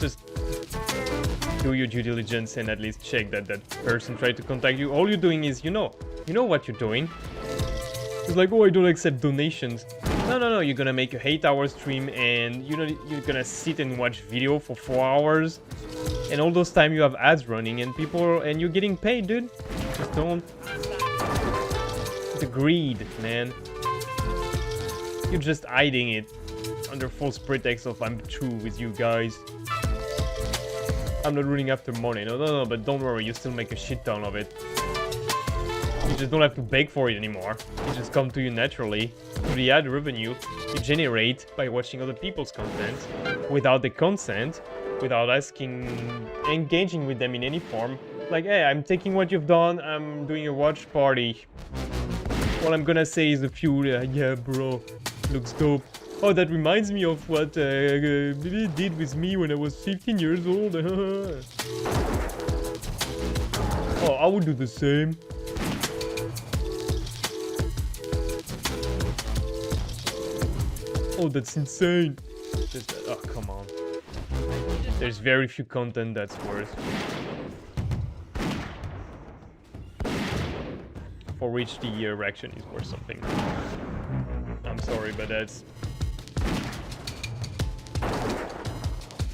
Just do your due diligence and at least check that that person tried to contact you. All you're doing is, you know what you're doing. It's like, oh, I don't accept donations. No, you're gonna make a 8-hour stream and you're gonna sit and watch video for 4 hours. And all those time you have ads running and you're getting paid, dude. Just don't. The greed, man. You're just hiding it under false pretext of I'm true with you guys. I'm not running after money. No, but don't worry, you still make a shit ton of it. You just don't have to beg for it anymore. It just comes to you naturally through the ad revenue you generate by watching other people's content without the consent without engaging with them in any form. Like, hey, I'm taking what you've done, I'm doing a watch party. All I'm gonna say is a few, yeah, bro, looks dope. Oh, that reminds me of what Billy did with me when I was 15 years old. Oh, I would do the same. Oh, that's insane. Oh, come on. There's very few content that's worth. For which the reaction is worth something. I'm sorry, but that's...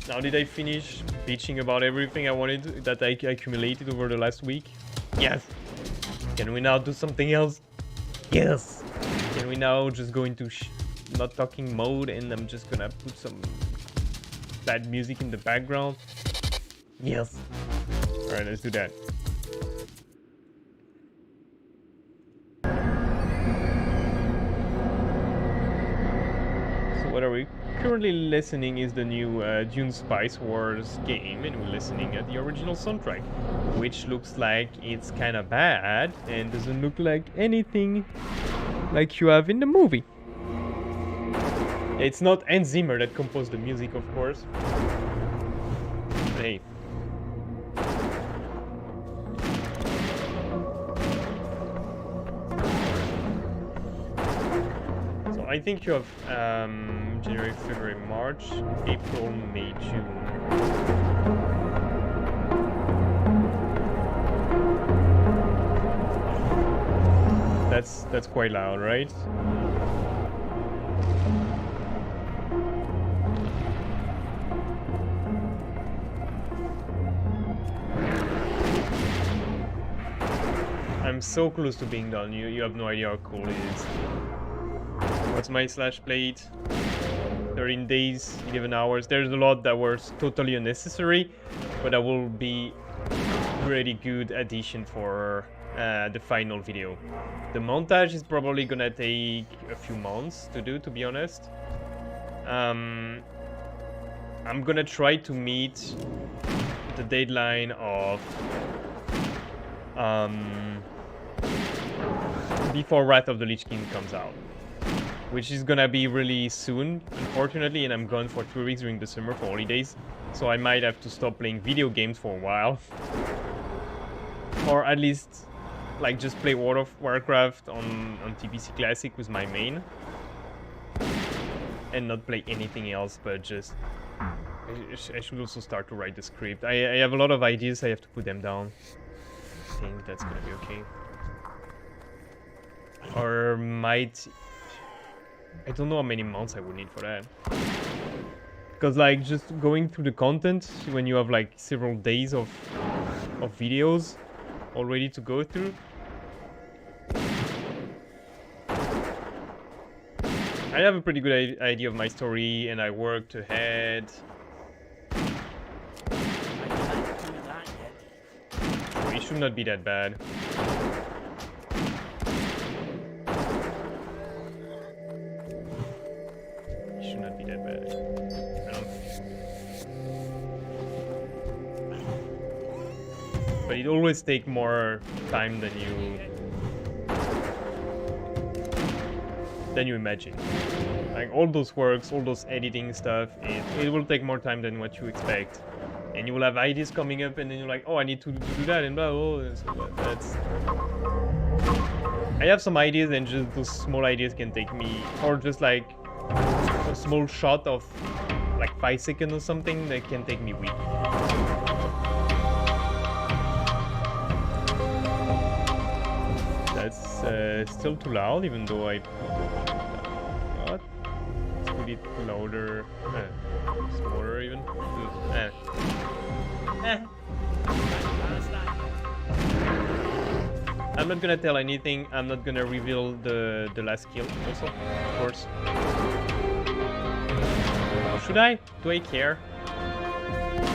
Now did I finish bitching about everything I wanted that I accumulated over the last week? Yes! Can we now do something else? Yes! Can we now just go into not talking mode and I'm just gonna put some bad music in the background? Yes! Alright, let's do that. What are we currently listening is the new Dune Spice Wars game, and we're listening at the original soundtrack, which looks like it's kind of bad and doesn't look like anything like you have in the movie. It's not Hans Zimmer that composed the music, of course. Hey. I think you have January, February, March, April, May, June. That's quite loud, right? I'm so close to being done. You have no idea how cool it is. What's my /plate? 13 days, 11 hours. There's a lot that was totally unnecessary, but that will be pretty good addition for the final video. The montage is probably gonna take a few months to do, to be honest. I'm gonna try to meet the deadline of before Wrath of the Lich King comes out, which is gonna be really soon, unfortunately, and I'm gone for 3 weeks during the summer for holidays, so I might have to stop playing video games for a while. Or at least, like, just play World of Warcraft on TBC Classic with my main. And not play anything else, but just... I should also start to write the script. I have a lot of ideas, I have to put them down. I think that's gonna be okay. Or might... I don't know how many months I would need for that. Because, like, just going through the content when you have, like, several days of videos all ready to go through. I have a pretty good idea of my story, and I worked ahead. It should not be that bad. But it always takes more time than you imagine. Like, all those works, all those editing stuff, it will take more time than what you expect. And you will have ideas coming up, and then you're like, oh, I need to do that, and blah, blah. So that's... I have some ideas, and just those small ideas can take me, or just like a small shot of like 5 seconds or something that can take me weeks. That's still too loud, even though I what? Let's put it louder, smaller even. I'm not gonna tell anything. I'm not gonna reveal the last kill also, of course. Should I? Do I care?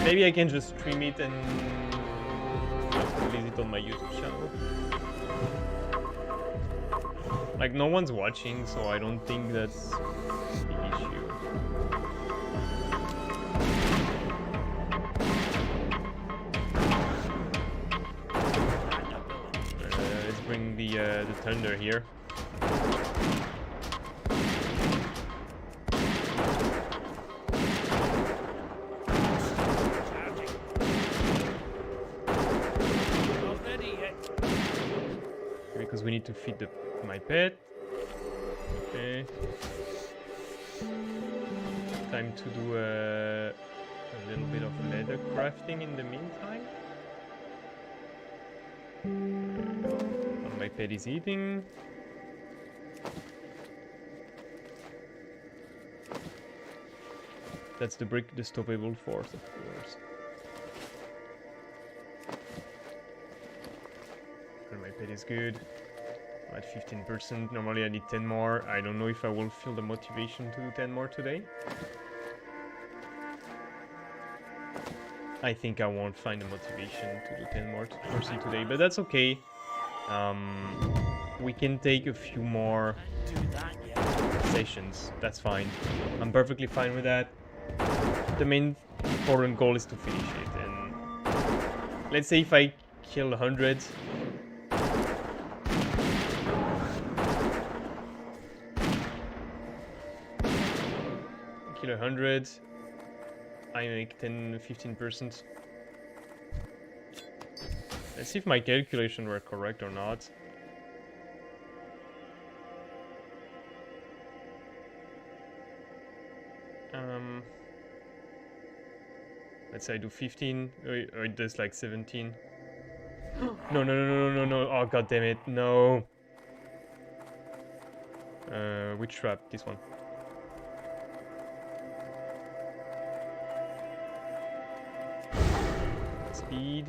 Maybe I can just stream it and release it on my YouTube channel. Like, no one's watching, so I don't think that's a big issue. bring the thunder here. Because we need to feed my pet. Okay. Time to do a little bit of leather crafting in the meantime. My pet is eating. That's the brick, the stoppable force, of course. And my pet is good. I'm at 15%. Normally I need 10 more. I don't know if I will feel the motivation to do 10 more today. I think I won't find the motivation to do 10 more today, but that's okay. We can take a few more sessions. That's fine. I'm perfectly fine with that. The main important goal is to finish it. And let's say if I kill 100, kill 100, I make 10-15%. Let's see if my calculation were correct or not. Let's say I do 15, or it does like 17. No. Oh, god damn it, no. Which trap? This one. Speed.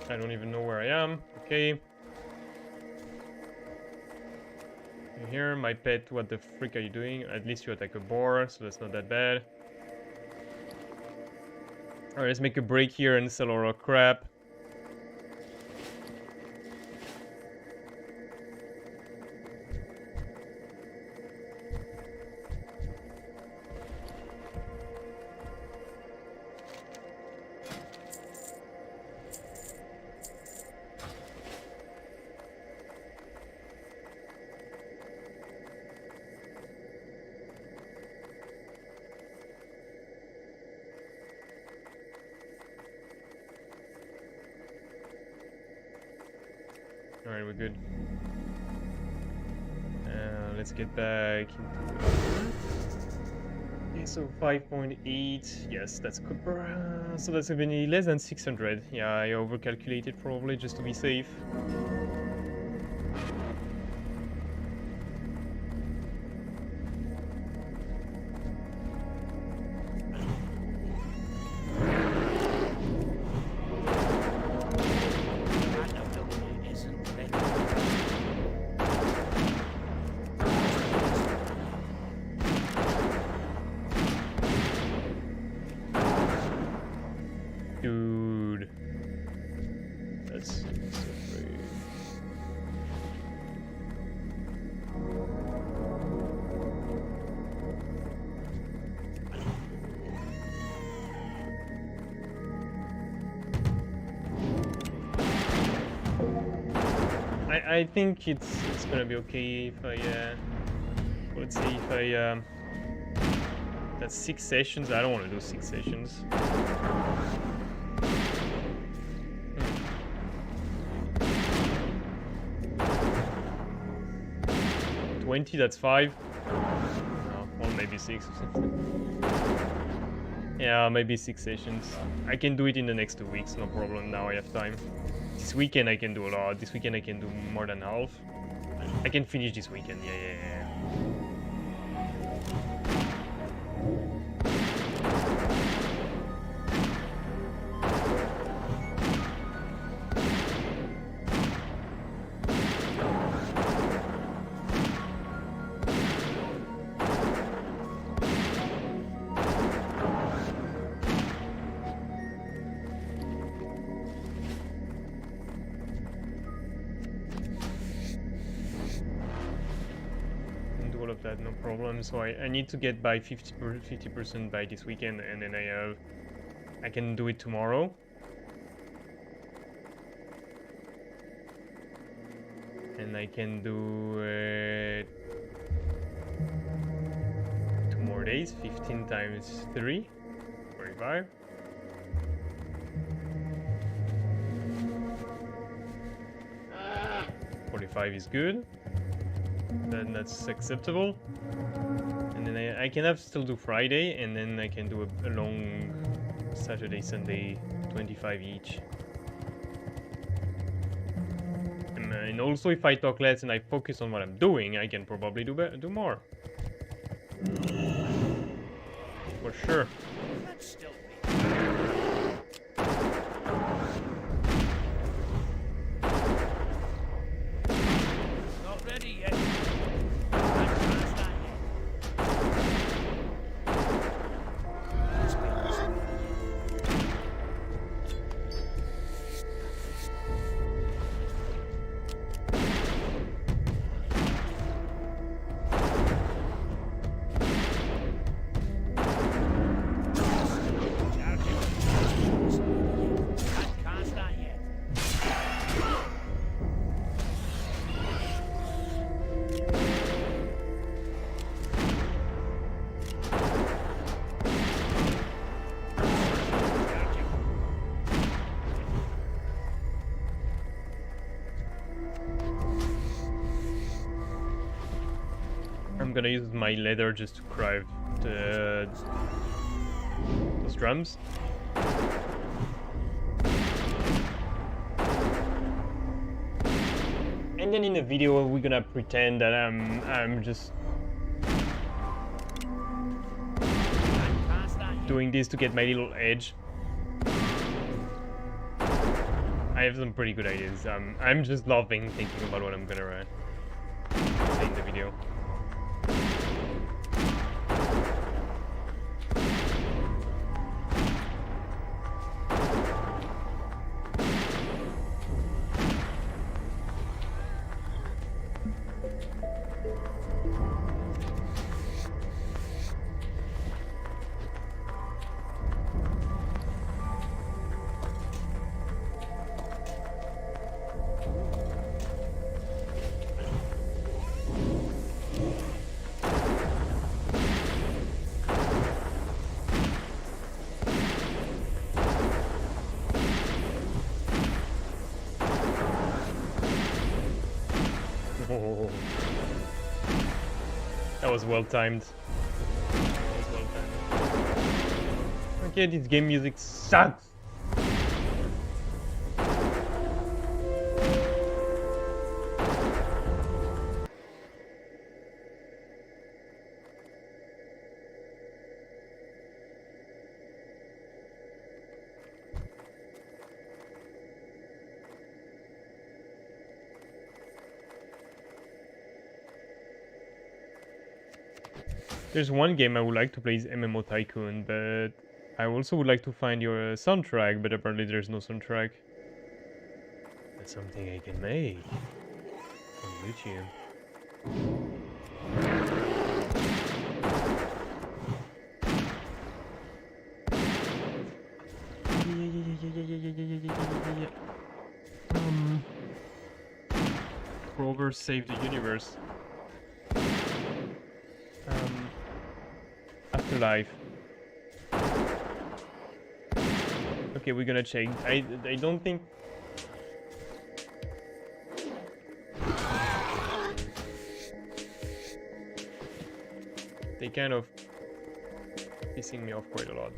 I don't even know where I am. Okay. You here, my pet, what the frick are you doing? At least you attack a boar, so that's not that bad. Alright, let's make a break here and sell all our crap. Alright, we're good. Let's get back into... Okay, so 5.8. Yes, that's good. So that's going to be less than 600. Yeah, I overcalculated probably just to be safe. Dude, that's so great. I think it's gonna be okay if I let's say if I that's 6 sessions. I don't want to do 6 sessions. 20, that's 5. No, well, maybe 6 or something. Yeah, maybe 6 sessions. I can do it in the next 2 weeks, no problem. Now I have time. This weekend I can do a lot. This weekend I can do more than half. I can finish this weekend, yeah. that, no problem. So I need to get by 50% by this weekend, and then I can do it tomorrow. And I can do 2 more days, 15 times 3, 45. Is good. Then that's acceptable. And then I can still do Friday, and then I can do a long Saturday, Sunday, 25 each. And also, if I talk less and I focus on what I'm doing, I can probably do more. For sure. I'm gonna use my leather just to craft those drums. And then in the video we're gonna pretend that I'm just doing this to get my little edge. I have some pretty good ideas. I'm just loving thinking about what I'm gonna say in the video. Oh. That was well timed. Okay, this game music sucks. There's one game I would like to play is MMO Tycoon, but I also would like to find your soundtrack, but apparently there's no soundtrack. That's something I can make on YouTube. Grover saved the universe. Afterlife. Okay, we're gonna check. I don't think. They kind of pissing me off quite a lot.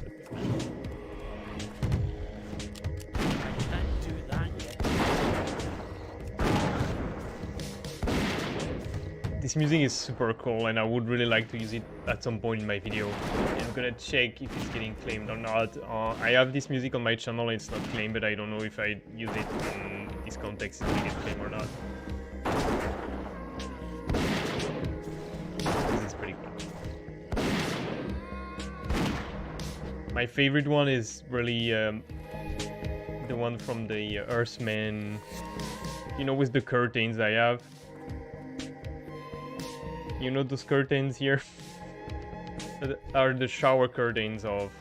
This music is super cool, and I would really like to use it at some point in my video. I'm gonna check if it's getting claimed or not. I have this music on my channel, it's not claimed, but I don't know if I use it in this context, it's gonna get claimed or not. This is pretty cool. My favorite one is really the one from the Earthman, you know, with the curtains I have. You know those curtains here? That are the shower curtains of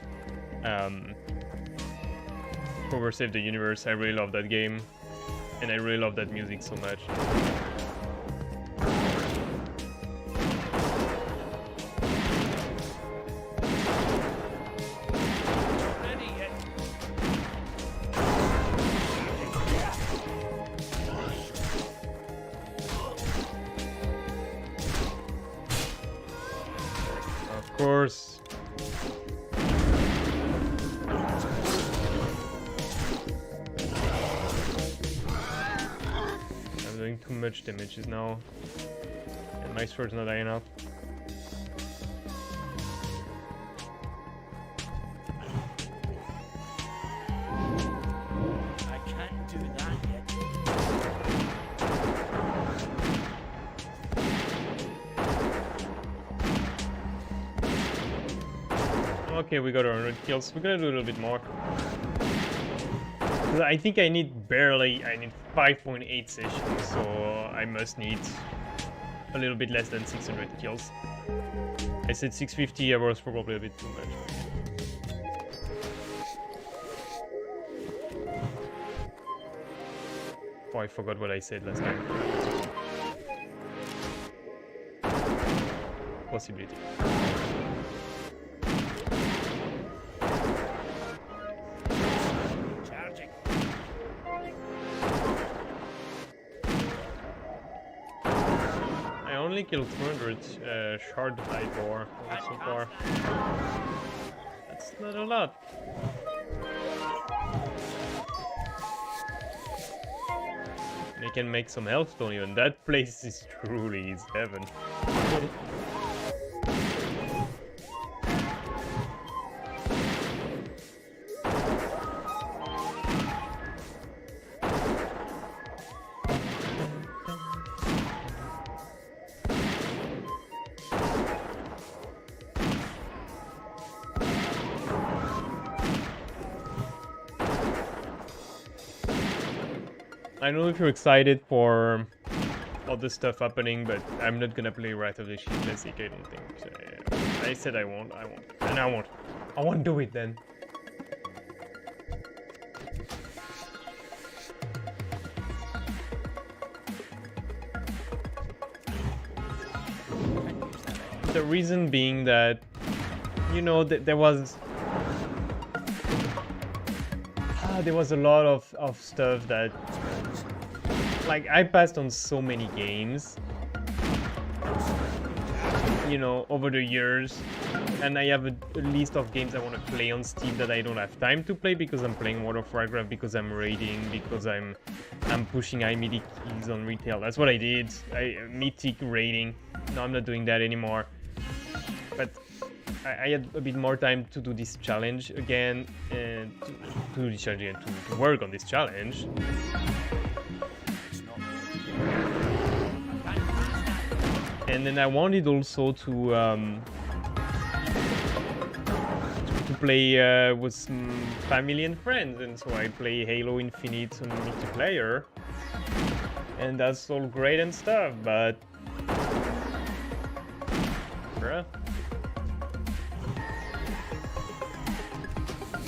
Boar Save the Universe. I really love that game. And I really love that music so much. Of course. I'm doing too much damage now. And my sword's not high enough. I can't do that yet. Okay, we got 100 kills. We're gonna do a little bit more. I think I need 5.8 sessions, so I must need a little bit less than 600 kills. I said 650, I was probably a bit too much. Oh, I forgot what I said last time. Possibility. Charging. I only killed 200 shard hide boar so far. That's not a lot. They can make some healthstone even. That place is truly is heaven. I don't know if you're excited for all this stuff happening, but I'm not gonna play Wrath of the Shield Classic, I don't think. I said I won't, and I won't. I won't do it then. The reason being that, you know, there was a lot of stuff that, like, I passed on so many games, you know, over the years, and I have a list of games I want to play on Steam that I don't have time to play because I'm playing World of Warcraft, because I'm raiding, because I'm pushing high mythic keys on retail. That's what I did. Mythic raiding. No, I'm not doing that anymore. But I had a bit more time to do this challenge again, and to do this challenge again, to work on this challenge. And then I wanted also to play with some family and friends, and so I play Halo Infinite on multiplayer, and that's all great and stuff, but bruh,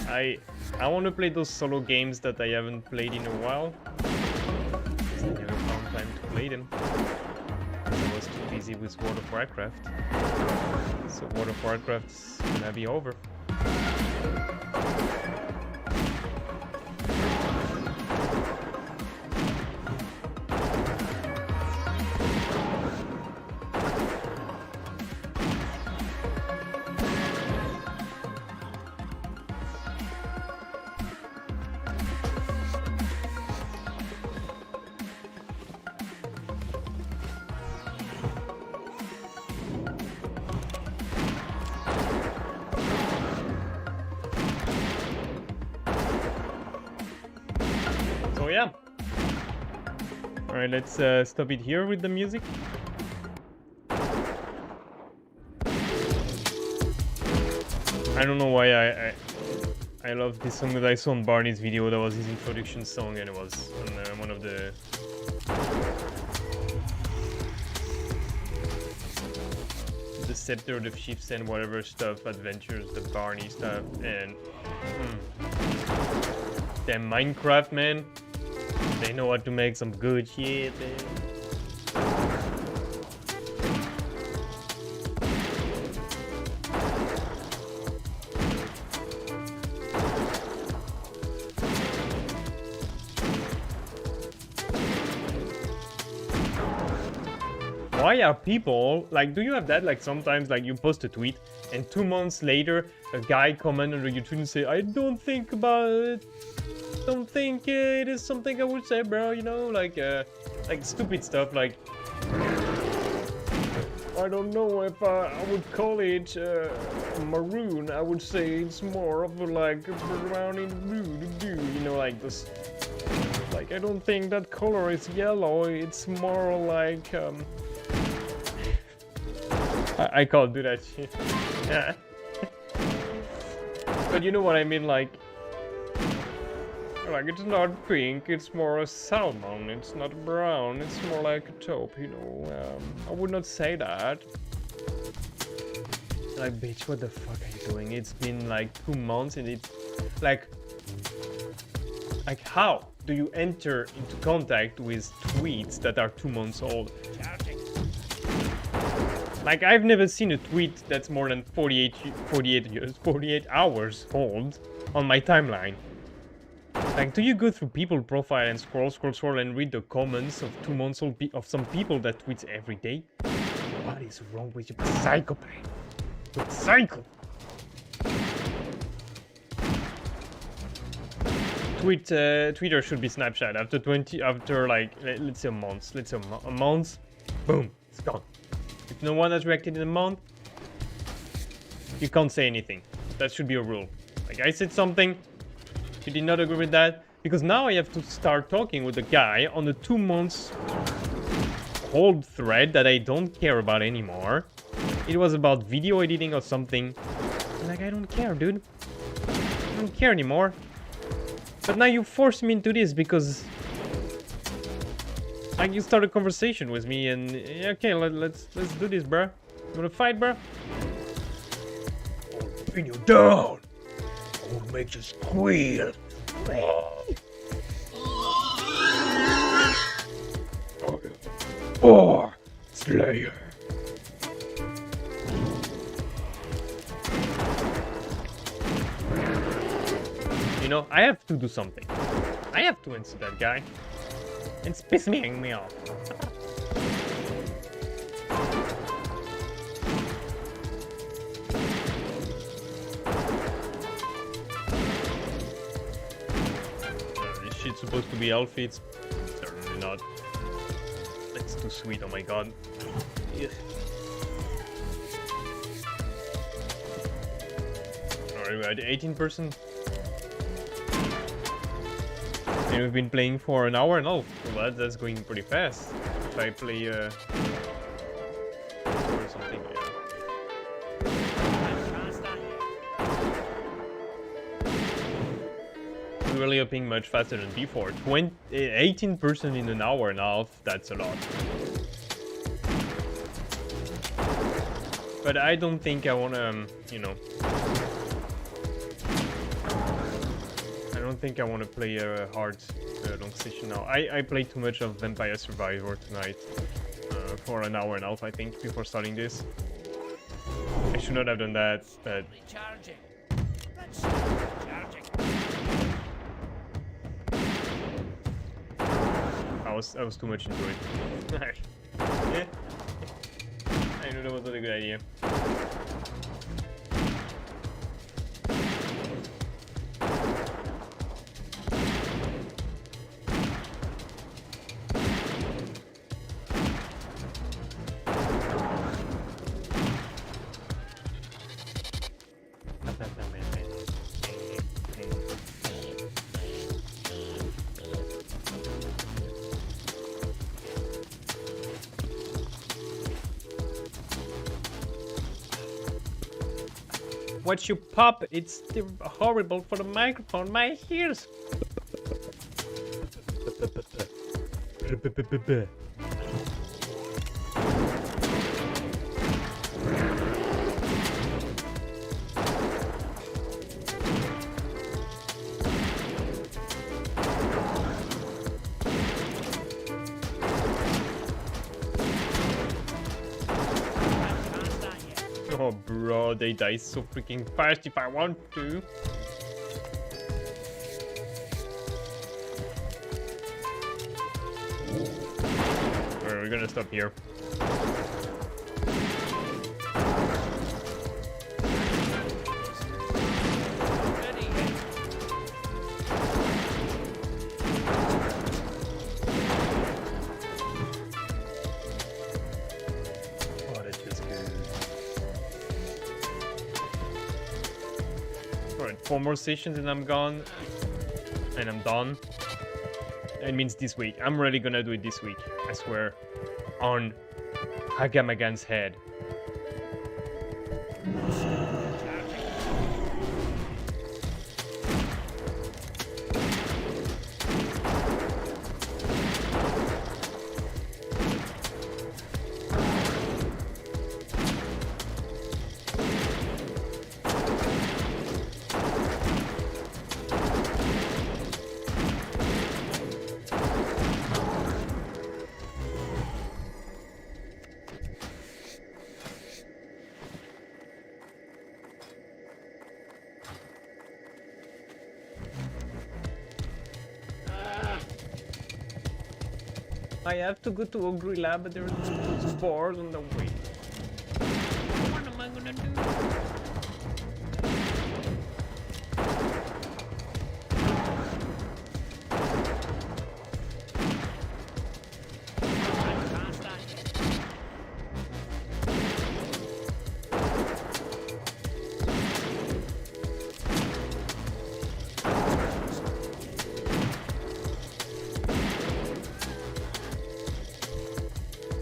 I want to play those solo games that I haven't played in a while, because I never found time to play them. I was too busy with World of Warcraft. So World of Warcraft is gonna be over. So yeah. Alright, let's stop it here with the music. I don't know why I love this song that I saw on Barney's video. That was his introduction song, and it was on one of the scepter, the chiefs, and whatever stuff, adventures, the Barney stuff, and damn Minecraft, man. They know how to make some good shit, man. Why are people like, do you have that, like sometimes like you post a tweet and 2 months later a guy comment under your tweet and say, I don't think about it, don't think it is something I would say, bro, you know, like stupid stuff like, I don't know if I would call it maroon, I would say it's more of a like brown and blue, you know, like this, like I don't think that color is yellow, it's more like I can't do that shit. Yeah. But you know what I mean, like it's not pink, it's more a salmon, it's not brown, it's more like a taupe, you know. I would not say that. Like, bitch, what the fuck are you doing? It's been like 2 months and it's like how do you enter into contact with tweets that are 2 months old? Like, I've never seen a tweet that's more than 48 hours old on my timeline. Like, do you go through people profile and scroll and read the comments of 2 months old of some people that tweets every day? What is wrong with you, psychopath? You're psycho. Twitter should be Snapchat after like, let's say a month. A month, boom, it's gone. If no one has reacted in a month, you can't say anything. That should be a rule. Like, I said something, you did not agree with that, because now I have to start talking with a guy on a 2 months old thread that I don't care about anymore. It was about video editing or something. Like, I don't care, dude. I don't care anymore. But now you force me into this because like you start a conversation with me and okay, let's do this, bro. You wanna fight, bro? I'll pin you down. I'll make you squeal. Boar Slayer. You know, I have to do something. I have to answer that guy. It's pissing me off. This shit's supposed to be healthy. It's certainly not. That's too sweet, oh my god. Yeah. Alright, we're at 18%. And we've been playing for an hour and a half. Well, that's going pretty fast. If I play or something, yeah. We're really upping much faster than before. 18% in an hour and a half, that's a lot. But I don't think I wanna, you know, I don't think I want to play a hard long session now. I played too much of Vampire Survivor tonight for an hour and a half, I think, before starting this. I should not have done that, but... I was too much into it. Yeah. I knew that was not a good idea. What you pop? It's horrible for the microphone. My ears. Oh, bro, they die so freaking fast if I want to. Alright, we're gonna stop here. Oh, that feels good. Alright, 4 more sessions and I'm gone. And I'm done. It means this week. I'm really gonna do it this week. I swear. On Hagamagan's head. I have to go to Ogre Lab, but there's boars on the way. What am I gonna do?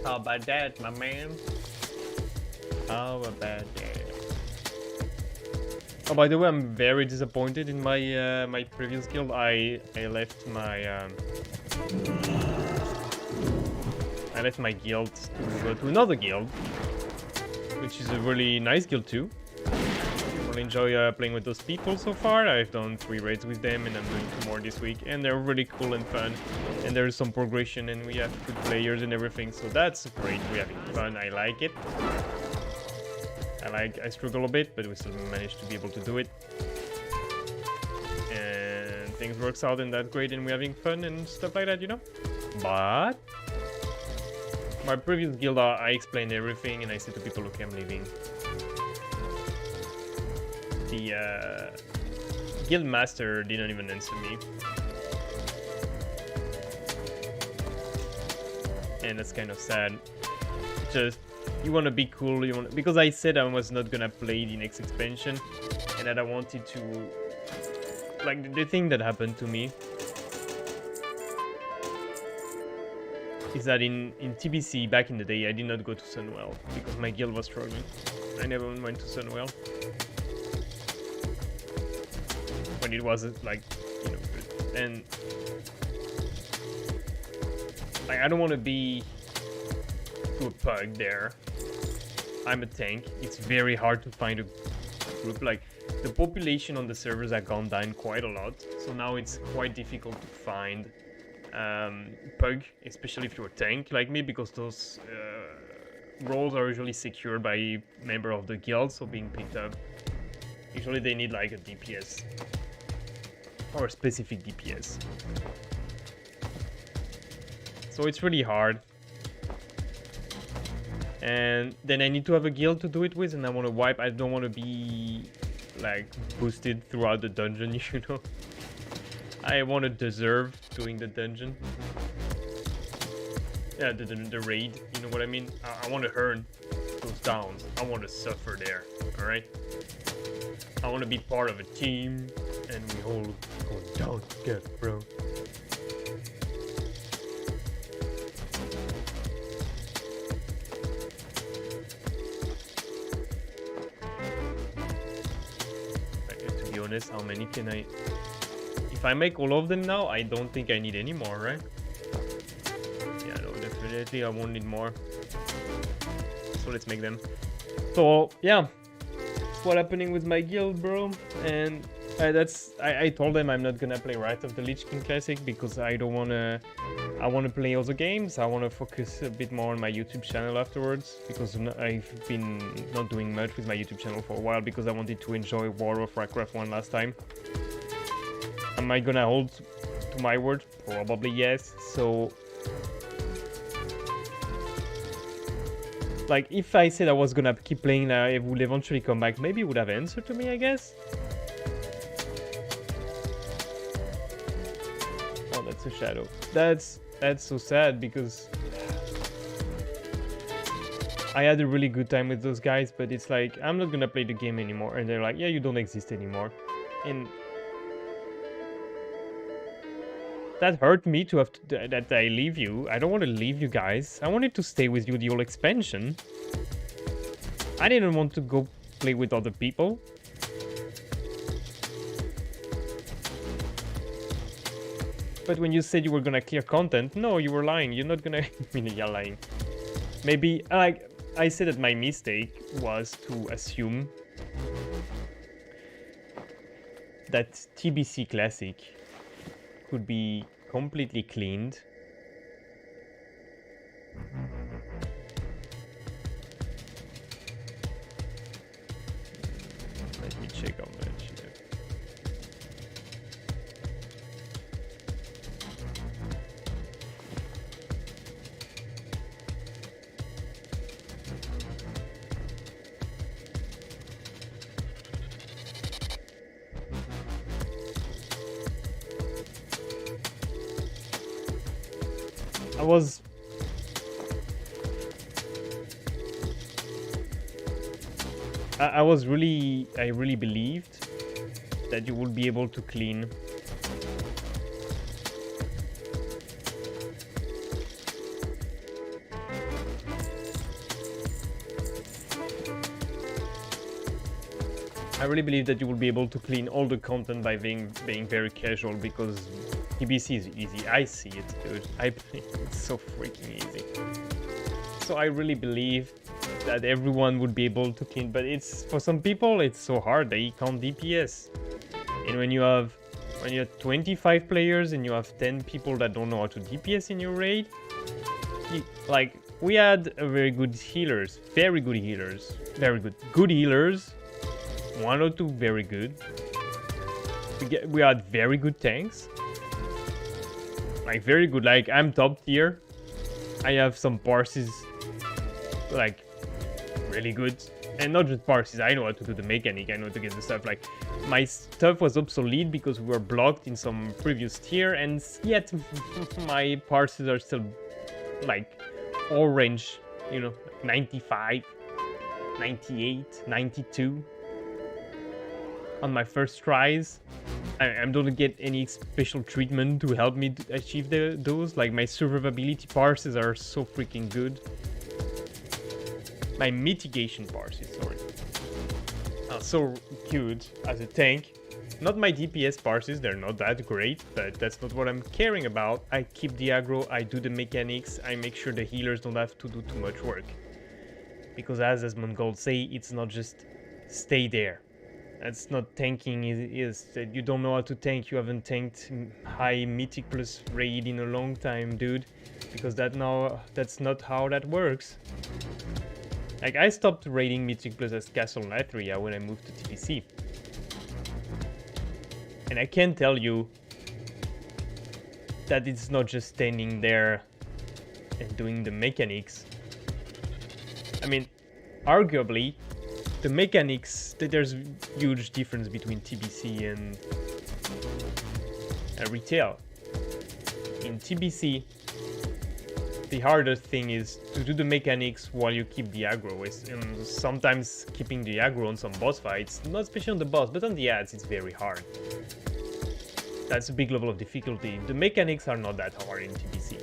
How about that, my man? How about that? Oh, by the way, I'm very disappointed in my my previous guild. I left my guild to go to another guild, which is a really nice guild too. I really enjoy playing with those people so far. I've done 3 raids with them, and I'm doing 2 more this week, and they're really cool and fun. And there's some progression, and we have good players and everything, so that's great. We're having fun. I like it. I struggle a bit, but we still managed to be able to do it. And things works out, and that's great, and we're having fun and stuff like that, you know? But my previous guild, I explained everything, and I said to people, okay, I'm leaving. The guild master didn't even answer me. And that's kind of sad. Just, you want to be cool, because I said I was not gonna play the next expansion, and that I wanted to, like, the thing that happened to me is that in TBC back in the day, I did not go to Sunwell because my guild was struggling. I never went to Sunwell when it wasn't, like, you know, good. And like, I don't want to be to a pug there. I'm a tank. It's very hard to find a group. Like, the population on the servers have gone down quite a lot, so now it's quite difficult to find pug, especially if you're a tank like me, because those roles are usually secured by a member of the guild, so being picked up. Usually they need like a DPS or a specific DPS. So it's really hard. And then I need to have a guild to do it with, and I want to wipe. I don't want to be like boosted throughout the dungeon, you know. I want to deserve doing the dungeon. Yeah, the raid, you know what I mean? I want to earn those downs. I want to suffer there, alright? I want to be part of a team, and we all go down together, bro. To be honest, how many can I... If I make all of them now, I don't think I need any more, right? Yeah, no, definitely I won't need more. So let's make them. So, yeah. That's what's happening with my guild, bro. And I told them I'm not gonna play Wrath of the Lich King Classic because I don't wanna. I wanna play other games. I wanna focus a bit more on my YouTube channel afterwards because I've been not doing much with my YouTube channel for a while because I wanted to enjoy War of Warcraft 1 last time. Am I gonna hold to my word? Probably yes. So, like, if I said I was gonna keep playing, I would eventually come back. Maybe it would have answered to me, I guess. Oh, that's a shadow. That's so sad because I had a really good time with those guys, but it's like I'm not gonna play the game anymore, and they're like, yeah, you don't exist anymore, and that hurt me to have to, that I leave you. I don't want to leave you guys. I wanted to stay with you the whole expansion. I didn't want to go play with other people. But when you said you were gonna clear content, no, you were lying. You're not gonna. I mean, you're lying. Maybe, like, I said that my mistake was to assume that TBC Classic could be completely cleaned. Let me check how much. I really believed that you would be able to clean all the content by being very casual because TBC is easy. I see it, dude. I play it. It's so freaking easy. So I really believe that everyone would be able to clean, but it's for some people it's so hard. They can't DPS, and when you have 25 players and you have 10 people that don't know how to DPS in your raid, like we had a very good healers, good healers, one or two very good. We had very good tanks, like very good. Like I'm top tier. I have some parses, like really good, and not just parses. I know how to do the mechanic. I know how to get the stuff. Like my stuff was obsolete because we were blocked in some previous tier, and yet my parses are still like orange, you know, 95, 98, 92 on my first tries. I don't get any special treatment to help me to achieve those. Like my survivability parses are so freaking good. My mitigation parses, sorry, are so good as a tank. Not my DPS parses, they're not that great, but that's not what I'm caring about. I keep the aggro, I do the mechanics, I make sure the healers don't have to do too much work. Because as Mongol say, it's not just stay there. That's not tanking, is that you don't know how to tank. You haven't tanked high Mythic Plus raid in a long time, dude. Because that's not how that works. Like, I stopped raiding Mythic Plus as Castle Nathria when I moved to TBC. And I can tell you that it's not just standing there and doing the mechanics. I mean, arguably, the mechanics, there's huge difference between TBC and retail. In TBC, the hardest thing is to do the mechanics while you keep the aggro. And sometimes keeping the aggro on some boss fights, not especially on the boss, but on the ads, it's very hard. That's a big level of difficulty. The mechanics are not that hard in TBC.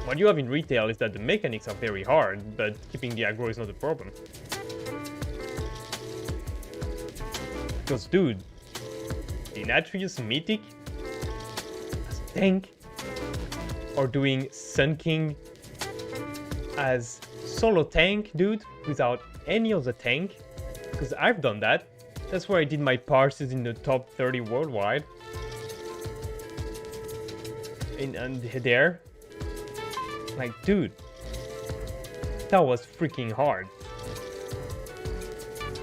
What you have in retail is that the mechanics are very hard, but keeping the aggro is not a problem. Because, dude, in Atreus Mythic, as a tank, or doing Sun King as solo tank, dude, without any other tank, because I've done that. That's where I did my parses in the top 30 worldwide. And there, like, dude, that was freaking hard.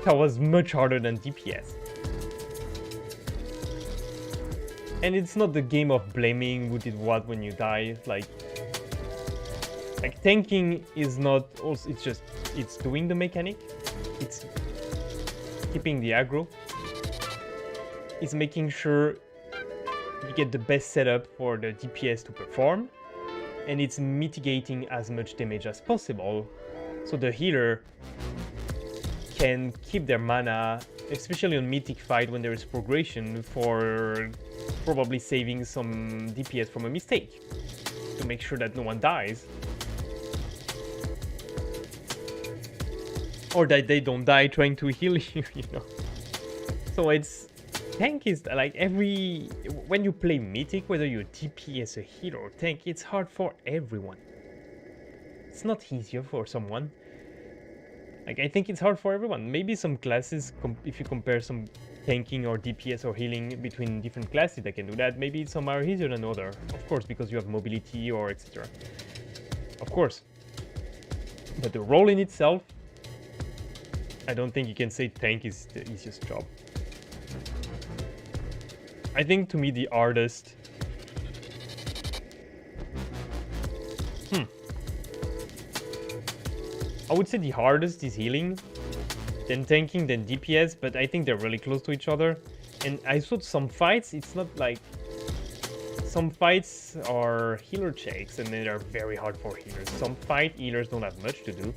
That was much harder than DPS. And it's not the game of blaming who did what when you die. Like tanking is not also, it's doing the mechanic. It's keeping the aggro. It's making sure you get the best setup for the DPS to perform. And it's mitigating as much damage as possible. So the healer can keep their mana, especially on mythic fight when there is progression, for probably saving some DPS from a mistake. To make sure that no one dies. Or that they don't die trying to heal you, you know. So it's... tank is like when you play mythic, whether you're DPS, a healer or tank, it's hard for everyone. It's not easier for someone. Like, I think it's hard for everyone. Maybe some classes, if you compare some tanking or DPS or healing between different classes that can do that, maybe some are easier than others. Of course, because you have mobility or etc. Of course. But the role in itself, I don't think you can say tank is the easiest job. I think to me the hardest... I would say the hardest is healing, then tanking, then DPS, but I think they're really close to each other. And I saw some fights, it's not like... Some fights are healer checks and they are very hard for healers. Some fight healers don't have much to do.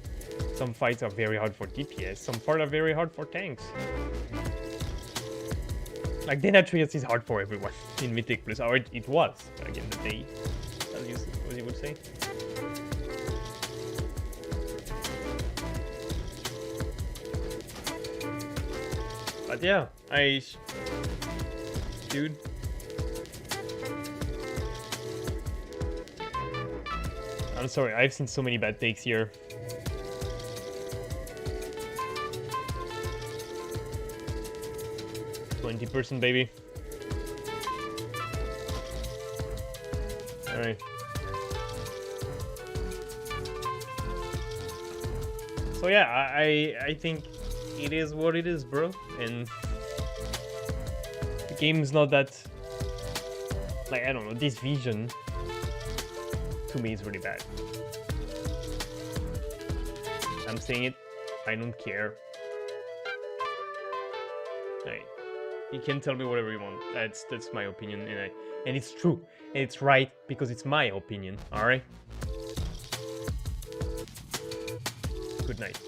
Some fights are very hard for DPS, some fights are very hard for tanks. Like, Denatrius is hard for everyone in Mythic Plus, or it was back in the day, as you would say. But yeah, dude. I'm sorry, I've seen so many bad takes here. %, baby. Alright. So yeah, I think it is what it is, bro. And the game's not that... Like, I don't know, this vision to me is really bad. I'm saying it, I don't care. Right. You can tell me whatever you want. That's my opinion, and it's true, and it's right because it's my opinion. All right. Good night.